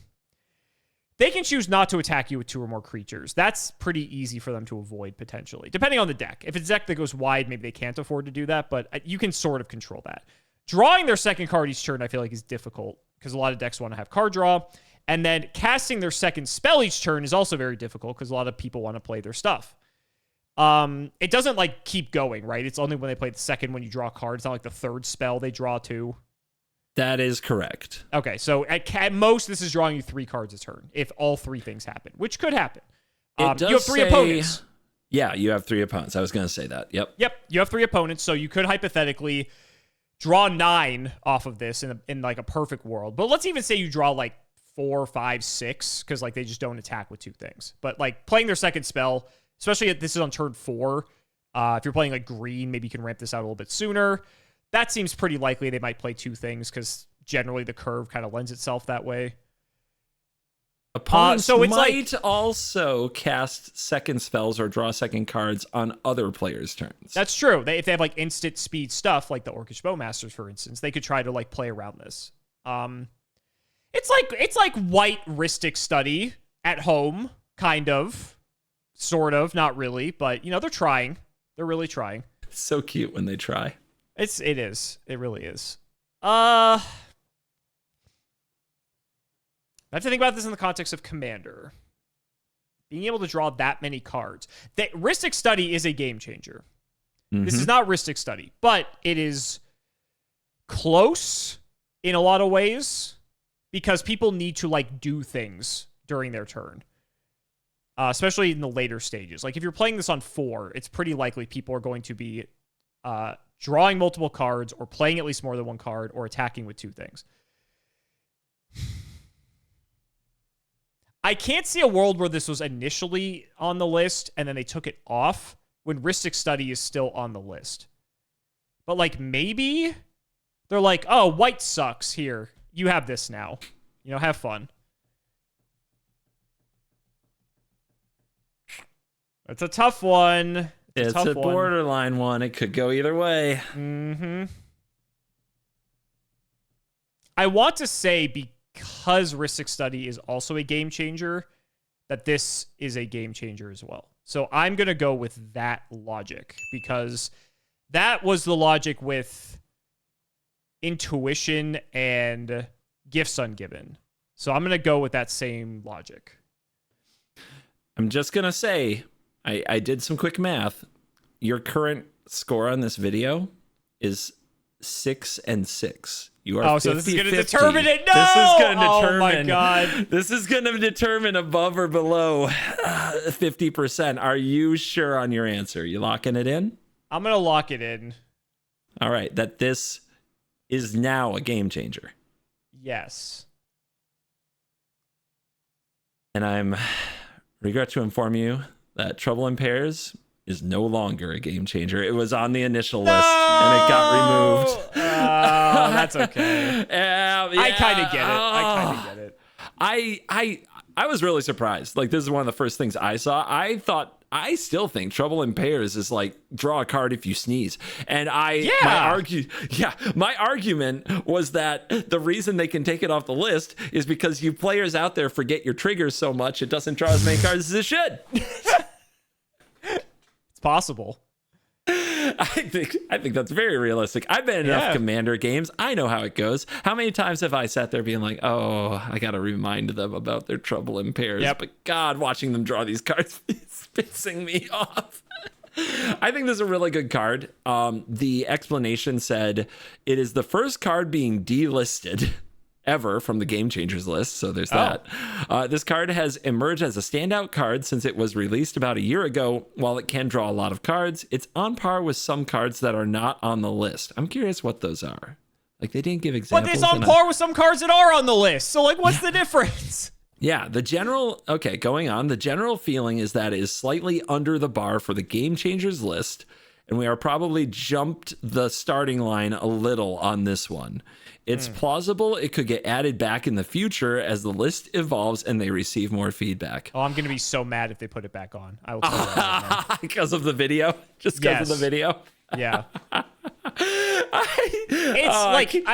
they can choose not to attack you with 2 or more creatures. That's pretty easy for them to avoid, potentially, depending on the deck. If it's a deck that goes wide, maybe they can't afford to do that, but you can sort of control that. Drawing their second card each turn, I feel is difficult because a lot of decks want to have card draw. And then casting their second spell each turn is also very difficult because a lot of people want to play their stuff. It doesn't keep going, right? It's only when they play the second when you draw a card. It's not the third spell they draw 2. That is correct. Okay, so at most, this is drawing you 3 cards a turn if all 3 things happen, which could happen. You have 3 opponents. Yeah, you have 3 opponents. I was going to say that. Yep. You have 3 opponents, so you could hypothetically draw 9 off of this in a perfect world. But let's even say you draw 4, 5, 6, because they just don't attack with 2 things. But playing their second spell, especially if this is on turn 4, if you're playing green, maybe you can ramp this out a little bit sooner. That seems pretty likely they might play 2 things because generally the curve kind of lends itself that way. Opponents might also cast second spells or draw second cards on other players' turns. That's true. If they have instant speed stuff, like the Orcish Bowmasters, for instance, they could try to play around this. It's like white Ristic Study at home, kind of, sort of, not really, but they're trying. They're really trying. It's so cute when they try. It is. It really is. I have to think about this in the context of Commander. Being able to draw that many cards. Ristic Study is a game changer. Mm-hmm. This is not Ristic Study, but it is close in a lot of ways because people need to like do things during their turn. Especially in the later stages. Like if you're playing this on 4, it's pretty likely people are going to be drawing multiple cards or playing at least more than one card or attacking with 2 things. I can't see a world where this was initially on the list and then they took it off when Rhystic Study is still on the list. But like maybe they're like, oh, white sucks. Here, you have this now. You know, have fun. It's a tough one. It's a borderline one. It could go either way. Mm-hmm. I want to say because Rhystic Study is also a game changer, that this is a game changer as well. So I'm going to go with that logic because that was the logic with Intuition and Gifts Ungiven. So I'm going to go with that same logic. I'm just going to say, I did some quick math. Your current score on this video is 6 and 6. You are 50, so this is going to determine it. No! This is going to determine. Oh my god! This is going to determine above or below 50%. Are you sure on your answer? You locking it in? I'm going to lock it in. All right. That this is now a game changer. Yes. And I'm regret to inform you that Trouble in Pairs is no longer a game changer. It was on the initial list and it got removed. Oh, that's okay. Yeah, I kind of get it. I was really surprised. Like, this is one of the first things I saw. I still think Trouble in Pairs is like draw a card if you sneeze. And my argument was that the reason they can take it off the list is because you players out there forget your triggers so much it doesn't draw as many cards as it should. It's possible. I think that's very realistic. I've been in enough Commander games. I know how it goes. How many times have I sat there being like, oh, I got to remind them about their Trouble in Pairs. Yep. But God, watching them draw these cards is pissing me off. I think this is a really good card. The explanation said it is the first card being delisted ever from the Game Changers list, so there's that. This card has emerged as a standout card since it was released about a year ago. While it can draw a lot of cards, it's on par with some cards that are not on the list. I'm curious what those are. Like, they didn't give examples. But it's on par with some cards that are on the list, so like, what's the difference? Yeah, the general feeling is that it is slightly under the bar for the Game Changers list, and we are probably jumped the starting line a little on this one. It's plausible it could get added back in the future as the list evolves and they receive more feedback. Oh, I'm going to be so mad if they put it back on. I will tell you that right now. Because of the video? Just because of the video? Yeah. I keep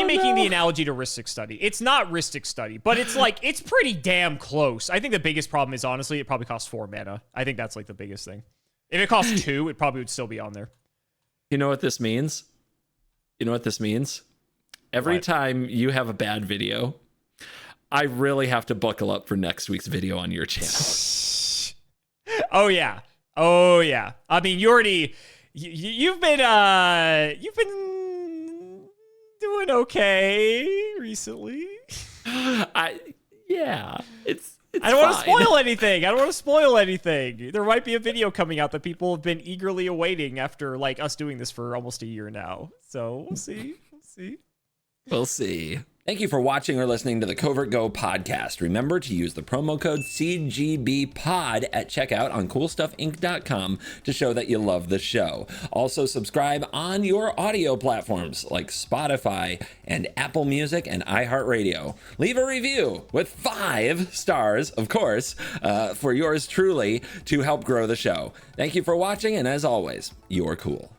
making the analogy to Rhystic Study. It's not Rhystic Study, but it's like, it's pretty damn close. I think the biggest problem is, honestly, it probably costs 4 mana. I think that's like the biggest thing. If it costs 2, it probably would still be on there. You know what this means? Every time you have a bad video, I really have to buckle up for next week's video on your channel. Oh yeah. I mean, you've been doing okay recently. It's I don't want to spoil anything. There might be a video coming out that people have been eagerly awaiting after like us doing this for almost a year now. So we'll see. We'll see. Thank you for watching or listening to the Covert Go podcast. Remember to use the promo code CGBPOD at checkout on CoolStuffInc.com to show that you love the show. Also, subscribe on your audio platforms like Spotify and Apple Music and iHeartRadio. Leave a review with 5 stars, of course, for yours truly to help grow the show. Thank you for watching, and as always, you're cool.